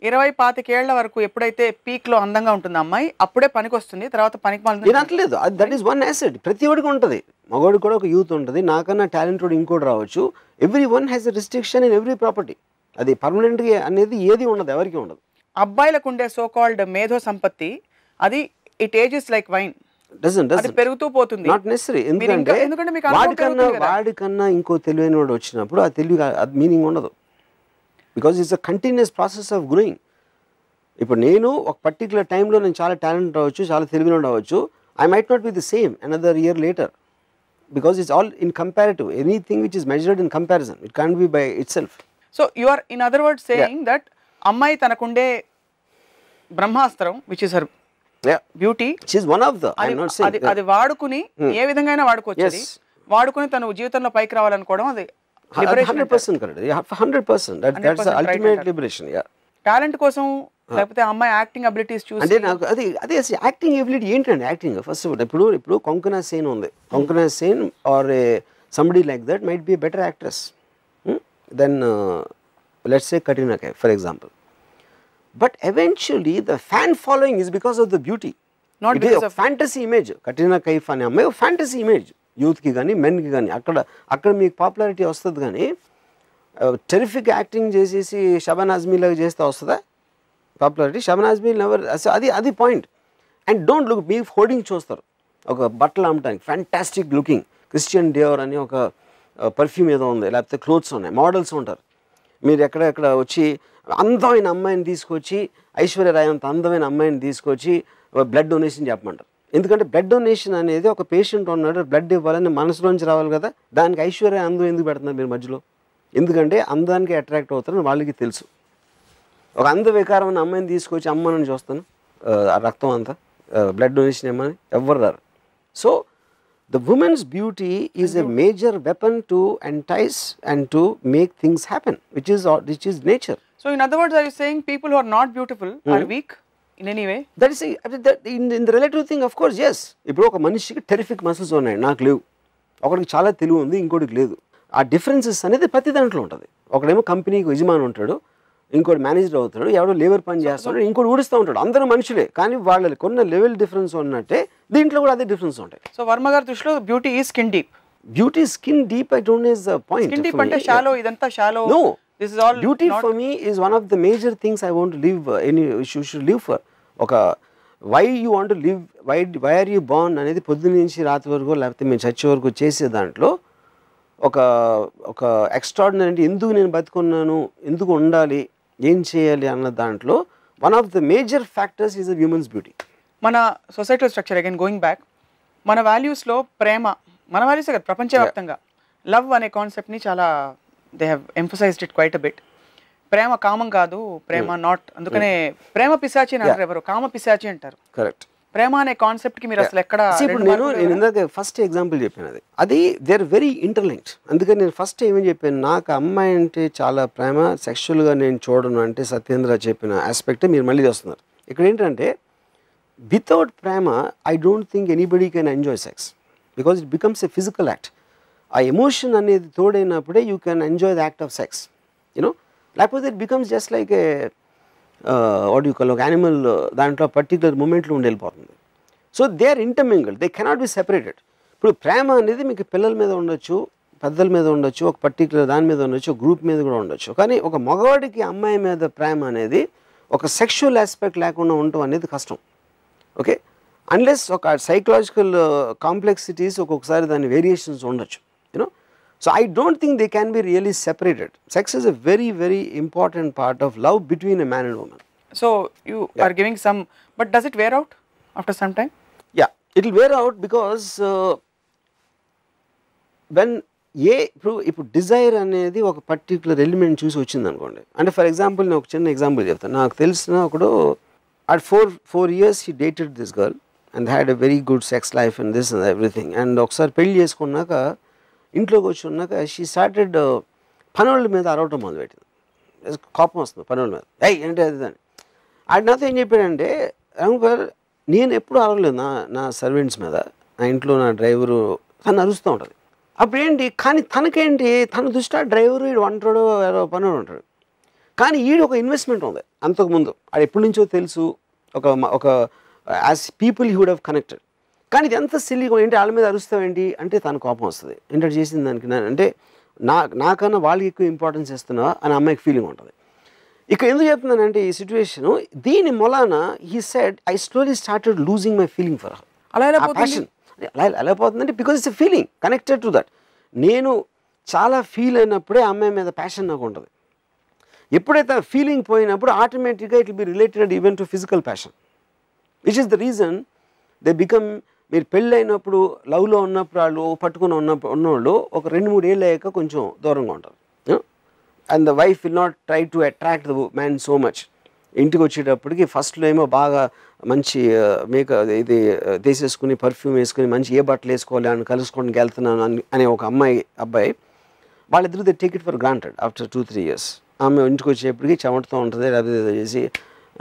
20-25 ఏళ్ల వరకు ఎప్పుడైతే పీక్ లో అందంగా ఉంటుంది అమ్మాయి, అప్పుడే పనికి వస్తుంది, తర్వాత పనికి అనట్లేదు. That is one asset. ప్రతి ఒడికి ఉంటుంది, మగవాడికి కూడా ఒక యూత్ ఉంటుంది, నాకన్నా టాలెంటెడ్ ఇంకోటి రావచ్చు. Every one has a restriction in every property. అది పర్మనెంట్గా అనేది ఏది ఉండదు, ఎవరికి ఉండదు. అబ్బాయిలకు ఉండే సో కాల్డ్ మేధో సంపత్తి అది ఇట్ ఏజెస్ లైక్ వైన్, అది పెరుగుతూ పోతుంది. Not necessary. ఎందుకంటే మీకు వాడికన్నా ఇంకో తెలివైన వాడు వచ్చినప్పుడు ఆ తెలివి మీనింగ్ ఉండదు. Because it's a continuous process of growing. ఇప్పుడు నేను ఒక పర్టికులర్ టైంలో నేను చాలా టాలెంట్ అవ్వచ్చు, చాలా తెలివిన అవ్వచ్చు. I might not be the same another year later, because it's all in comparative. Anything which is measured in comparison, it can't be by itself. So you are in other words saying that అమ్మాయి తనకుండే బ్రహ్మాస్త్రం which is her beauty, she is one of the, I'm not saying అది వాడుకుని ఏ విధంగా అయినా వాడుకోవచ్చు. అది వాడుకుని తన జీవితంలో పైకి రావాలనుకోవడం అది 100% correct. 100%. That's the ultimate liberation. Talent కోసం లేకపోతే అమ్మాయి యాక్టింగ్ అబిలిటీస్ చూసి అంటే నాకు అదే యాక్టింగ్ ఎబిలిటీ ఏంటండి? యాక్టింగ్ ఫస్ట్ ఇప్పుడు కొంకనా సేన్ ఉంది. Konkona Sen or somebody like that might be better actress than let's say Katrina Kaif for example. But eventually the fan following is because of the beauty, not because of fantasy image. Katrina Kaif అనే అమ్మాయి fantasy image యూత్కి కానీ మెన్కి కానీ. అక్కడ మీకు popularity వస్తుంది. కానీ terrific acting చేసేసి షబానా ఆజ్మీ లాగా చేస్తే వస్తుందా పాపులారిటీ? షబానా ఆజ్మీ నెవర్. అది point. And don't look, me hoarding చూస్తారు ఒక బట్టలు అమ్మటానికి ఫ్యాంటాస్టిక్ లుకింగ్ క్రిస్టియన్ డియోర్ అని ఒక పర్ఫ్యూమ్ ఏదో ఉంది, లేకపోతే క్లోత్స్ ఉన్నాయి, మోడల్స్ ఉంటారు. మీరు ఎక్కడ వచ్చి అందమైన అమ్మాయిని తీసుకొచ్చి, ఐశ్వర్య రాయ్ అంత అందమైన అమ్మాయిని తీసుకొచ్చి బ్లడ్ డొనేషన్ చెప్పమంటారు. ఎందుకంటే బ్లడ్ డొనేషన్ అనేది ఒక పేషెంట్ ఉన్నాడు, బ్లడ్ ఇవ్వాలని మనసులోంచి రావాలి కదా. దానికి ఐశ్వర్య అందం ఎందుకు పెడుతున్నారు మీరు మధ్యలో? ఎందుకంటే అందానికి అట్రాక్ట్ అవుతారని వాళ్ళకి తెలుసు. ఒక అంద వికారం ఉన్న అమ్మాయిని తీసుకొచ్చి అమ్మని చూస్తాను, ఆ రక్తం అంతా బ్లడ్ డొనేషన్ ఏమని ఎవ్వరు రారు. So the women's beauty is a major weapon to entice and to make things happen, which is nature. So in other words are you saying people who are not beautiful are weak in any way? That is in the relative thing, of course, yes. ఇప్పుడు ఒక మనిషికి terrific muscles ఉన్నాయి, నాకు లేవు. ఒకడికి చాలా తెలివి ఉంది, ఇంకోటికి లేదు. ఆ డిఫరెన్సెస్ అనేది ప్రతి దాంట్లో ఉంటుంది. ఒకడేమో కంపెనీకి యజమాని ఉంటాడు, ఇంకోటి మేనేజర్ అవుతాడు, ఎవడో లేబర్ పని చేస్తాడు, ఇంకోటి ఊడిస్తూ ఉంటాడు. అందరూ మనుషులే, కానీ వాళ్ళకి కొన్న లెవెల్ డిఫరెన్స్ ఉన్నట్టే దీంట్లో కూడా అదే డిఫరెన్స్ ఉంటాయి. సో వర్మ గారి దృష్టిలో beauty is skin deep. Beauty skin deep I don't know is the point. Skin deep అంటే షాలో, ఇదంతా shallow. No, this is all beauty for me is one of the major things I want to live. You should live for. ఒక why you want to live, why are you born అనేది పొద్దున్న నుంచి రాత్రి వరకు లేకపోతే మేము చచ్చే వరకు చేసే దాంట్లో ఒక ఎక్స్ట్రాడినరీ అంటే ఎందుకు నేను బతుకున్నాను, ఎందుకు ఉండాలి, ఏం చేయాలి అన్న దాంట్లో one of the major factors is the humans beauty. మన societal structure again going back, మన వాల్యూస్లో ప్రేమ, మన వాల్యూసే కదా ప్రపంచవ్యాప్తంగా లవ్ అనే కాన్సెప్ట్ని చాలా they have emphasised it quite a bit. ప్రేమ కామం కాదు, ప్రేమ నాట్, అందుకనే ప్రేమ పిశాచి అని అంటారు, ఎవరు కామ పిశాచి అంటారు. కరెక్ట్. ప్రేమ అనే కాన్సెప్ట్ కి మీరు అసలు ఎక్కడ? ఇప్పుడు నేను ఇందాక ఫస్ట్ ఎగ్జాంపుల్ చెప్పాను, అది దే ఆర్ వెరీ ఇంటర్లింక్డ్. అందుకని నేను ఫస్ట్ ఏమని చెప్పాను, నాకు అమ్మాయి అంటే చాలా ప్రేమ, సెక్షువల్గా నేను చూడను అంటే సత్యేంద్ర చెప్పిన ఆస్పెక్ట్ మీరు మళ్ళీ చేస్తున్నారు. ఇక్కడ ఏంటంటే వితౌట్ ప్రేమ I don't think anybody can enjoy sex, because it becomes a physical act. ఆ ఎమోషన్ అనేది తోడైనప్పుడే you can enjoy the act of sex, you know. లేకపోతే it becomes just like a what you call ఒక animal, దాంట్లో particular మూమెంట్లో ఉండి వెళ్ళిపోతుంది. So they are intermingled, they cannot be separated. ఇప్పుడు ప్రేమ అనేది మీకు పిల్లల మీద ఉండొచ్చు, పెద్దల మీద ఉండొచ్చు, ఒక పర్టికులర్ దాని మీద ఉండొచ్చు, ఒక గ్రూప్ మీద కూడా ఉండొచ్చు. కానీ ఒక మగవాడికి అమ్మాయి మీద ప్రేమ అనేది ఒక సెక్షువల్ ఆస్పెక్ట్ లేకుండా ఉండటం అనేది కష్టం. ఓకే, అన్లెస్ ఒక సైకలాజికల్ కాంప్లెక్సిటీస్ ఒక్కొక్కసారి దాని వేరియేషన్స్ ఉండొచ్చు, you know. So I don't think they can be really separated. Sex is a very, very important part of love between a man and woman. So you are giving some, but does it wear out after some time? Yeah, it will wear out because when ఇప్పుడు Dzire అనేది ఒక particular element చూసి వచ్చింది అనుకోండి. అంటే for example నేను ఒక చిన్న ఎగ్జాంపుల్ చెప్తాను. నాకు తెలిసిన ఒకడు at 4 years he dated this girl and had a very good sex life and this and everything. And ఒకసారి పెళ్లి చేసుకున్నాక ఇంట్లోకి వచ్చి ఉన్నాక షీ స్టార్టెడ్ పనుల మీద అరవటం మొదలుపెట్టింది. కోపం వస్తుంది పనుల మీద, ఏంటి అది అని. ఆడు నాతో ఏం చెప్పాడంటే, రాంగర్ నేను ఎప్పుడు అరవలేదు నా సర్వెంట్స్ మీద, నా ఇంట్లో నా డ్రైవరు తను అరుస్తూ ఉంటుంది. అప్పుడు ఏంటి, కానీ తనకేంటి, తన దృష్టి డ్రైవరు వీడు అంటాడు, పనులు ఉంటాడు. కానీ ఈడు ఒక ఇన్వెస్ట్మెంట్ ఉంది అంతకుముందు, అది ఎప్పటి నుంచో తెలుసు, ఒక as people he would have connected. కానీ ఇది ఎంత సిల్లీగా ఏంటి, వాళ్ళ మీద అరుస్తావేంటి అంటే తన కోపం వస్తుంది. ఏంటంటే చేసిన దానికి అంటే నాకన్నా వాళ్ళకి ఎక్కువ ఇంపార్టెన్స్ ఇస్తున్నావా అని అమ్మాయికి ఫీలింగ్ ఉంటుంది. ఇక్కడ ఎందుకు చెప్తున్నానంటే ఈ సిచ్యువేషన్ దీని మొలాన he said I slowly started losing my feeling for అలా ఎలా ఆ ప్యాషన్. ఎలా పోతుందంటే because it's a feeling connected to that. నేను చాలా ఫీల్ అయినప్పుడే అమ్మాయి మీద ప్యాషన్ నాకు ఉంటుంది. ఎప్పుడైతే ఫీలింగ్ పోయినప్పుడు ఆటోమేటిక్గా it will be related even to physical passion, which is the reason they become. మీరు పెళ్ళి అయినప్పుడు లవ్లో ఉన్నప్పుడు వాళ్ళు పట్టుకుని ఉన్నవాళ్ళు ఒక 2-3 ఏళ్ళు అయ్యాక కొంచెం దూరంగా ఉంటారు. And the wife will not try to attract the man so much. ఇంటికి వచ్చేటప్పటికి ఫస్ట్లో ఏమో బాగా మంచి ఇది తీసేసుకుని పర్ఫ్యూమ్ వేసుకుని మంచి ఏ బట్టలు వేసుకోవాలి అని కలుసుకోవడానికి వెళ్తున్నాను అనే ఒక అబ్బాయి వాళ్ళిద్దరూ they take it for granted after 2-3 years. ఆమె ఇంటికి వచ్చేప్పటికి చెమటతో ఉంటుంది లేకపోతే ఏదో చేసి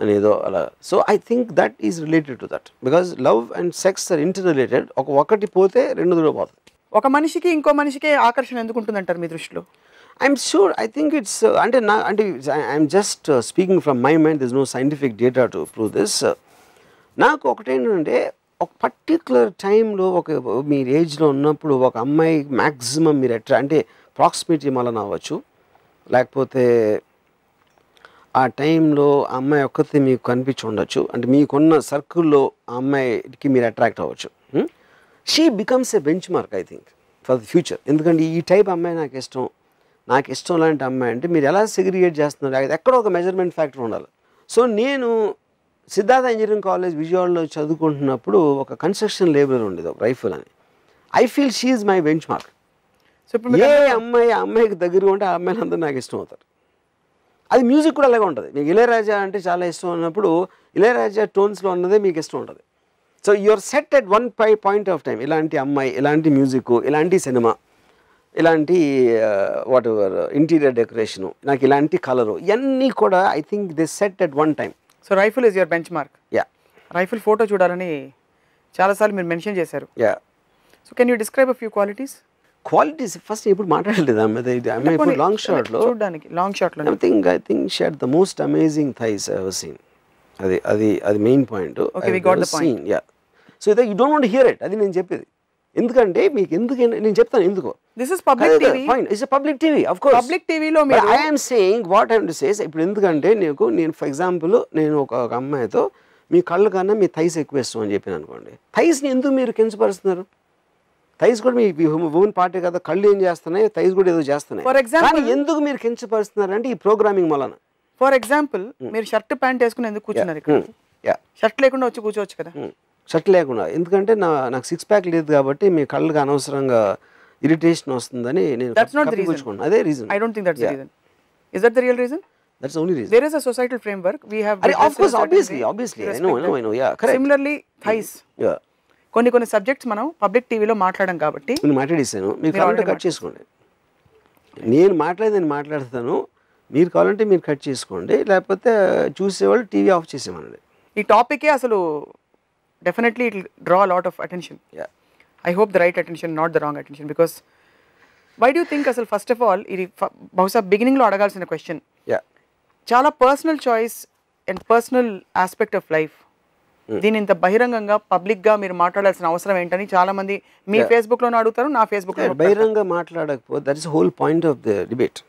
అనేదో అలా. So I think that is related to that because love and sex are inter related. ఒకటి పోతే 2 పోతుంది. ఒక మనిషికి ఇంకో మనిషికి ఆకర్షణ ఎందుకు ఉంటుందంటారు మీ దృష్టిలో? I'm sure I think it's అంటే I'm just speaking from my mind. This no scientific data to prove this. నాకు ఒకటేంటంటే ఒక పర్టిక్యులర్ టైంలో మీరు ఏజ్లో ఉన్నప్పుడు ఒక అమ్మాయి మ్యాక్సిమం మీరు అంటే ప్రాక్సిమిటీ వలన అవ్వచ్చు, లేకపోతే ఆ టైంలో ఆ అమ్మాయి ఒక్కతే మీకు కనిపించి ఉండొచ్చు. అంటే మీకున్న సర్కిల్లో ఆ అమ్మాయికి మీరు అట్రాక్ట్ అవ్వచ్చు. She becomes a bench mark I think for the future. ఎందుకంటే ఈ టైప్ అమ్మాయి నాకు ఇష్టం లాంటి అమ్మాయి అంటే మీరు ఎలా సెగ్రిగేట్ చేస్తున్నారు, ఎక్కడో ఒక మెజర్మెంట్ ఫ్యాక్టర్ ఉండాలి. సో నేను సిద్ధార్థ ఇంజనీరింగ్ కాలేజ్ విజయవాడలో చదువుకుంటున్నప్పుడు ఒక కన్స్ట్రక్షన్ లేబర్ ఉండేది, ఒక రైఫుల్ అని. I feel she is my bench mark. So ఇప్పుడు ఏ అమ్మాయికి దగ్గరగా ఉంటే ఆ అమ్మాయిలు అందరూ నాకు ఇష్టం అవుతారు. అది మ్యూజిక్ కూడా అలాగే ఉంటుంది. మీకు ఇళయరాజా అంటే చాలా ఇష్టం ఉన్నప్పుడు ఇళయరాజా టోన్స్లో ఉన్నదే మీకు ఇష్టం ఉంటుంది. So you're set at one point of time. ఇలాంటి అమ్మాయి, ఇలాంటి మ్యూజిక్, ఇలాంటి సినిమా, ఇలాంటి వాట్ ఎవర్ ఇంటీరియర్ డెకరేషను, నాకు ఇలాంటి కలరు, ఇవన్నీ కూడా I think they set at one time. So rifle is your benchmark. Yeah, rifle photo చూడాలని చాలాసార్లు మీరు మెన్షన్ చేశారు. Yeah. So can you describe a few qualities? Qualities first ఎప్పుడు మాట్లాడలేదు ఆమె ఇప్పుడు లాంగ్ షాట్లో చూడడానికి. లాంగ్ షాట్లో I think she had the most amazing thighs I have seen. అది main point. Okay, we got the point. Yeah. So you don't want to here it. అది నేను చెప్పేది. ఎందుకంటే మీకు నేను చెప్తాను ఎందుకో. This is public TV. Point is public TV off course. Public టీవీలో మీరు I am saying what I am to say. ఇప్పుడు ఎందుకంటే నేను ఫర్ ఎగ్జాంపుల్ నేను ఒక అమ్మాయితో మీ కళ్ళు కన్నా మీ థైస్ ఎక్కువ ఇష్టం అని చెప్పాను అనుకోండి, థైస్ని ఎందుకు మీరు కించపరుస్తున్నారు? థైస్ కూడా మీ ఉమెన్ పార్టీ కదా, కళ్ళు ఏం చేస్తున్నాయి, థైస్ కూడా ఏదో చేస్తున్నాయి. ఫర్ ఎగ్జాంపుల్ ఎందుకు మీరు కించపరుస్తున్నారు అంటే ఈ ప్రోగ్రామింగ్ వలన. ఫర్ ఎగ్జాంపుల్ మీరు షర్ట్ ప్యాంట్ వేసుకుని ఎందుకు కూర్చున్నారు ఇక్కడ? షర్ట్ లేకుండా వచ్చి కూర్చోవచ్చు కదా. షర్ట్ లేకుండా ఎందుకంటే నాకు 6 ప్యాక్ లేదు కాబట్టి మీ కళ్ళకి అనవసరంగా ఇరిటేషన్ వస్తుందని నేను కూర్చుకున్నాను. అదే reason. I don't think that's the reason. Is that the real reason? That's the only reason. There is a societal framework. We have. Of course, obviously. I know. Yeah, correct. Similarly, thighs. Yeah. కొన్ని subjects మనం public టీవీలో మాట్లాడడం కాబట్టి నేను మాట్లాడేసాను. మీరు కావాలంటే cut చేసుకోండి. నేను మాట్లాడతాను. మీరు కావాలంటే మీరు కట్ చేసుకోండి, లేకపోతే చూసేవాళ్ళు టీవీ ఆఫ్ చేసేమనండి. ఈ టాపికే అసలు definitely it will draw lot of attention. I hope the right attention, not the wrong attention. Because why do think అసలు ఫస్ట్ ఆఫ్ ఆల్ ఇది బహుశా బిగినింగ్లో అడగాల్సిన క్వశ్చన్. చాలా personal choice and personal aspect of life. దీని ఇంత బహిరంగంగా పబ్లిక్గా మీరు మాట్లాడాల్సిన అవసరం ఏంటని చాలా మంది మీ ఫేస్బుక్లోనే అడుగుతారు, నా ఫేస్బుక్లో. బహిరంగ మాట్లాడకపోతే that is whole point of the debate.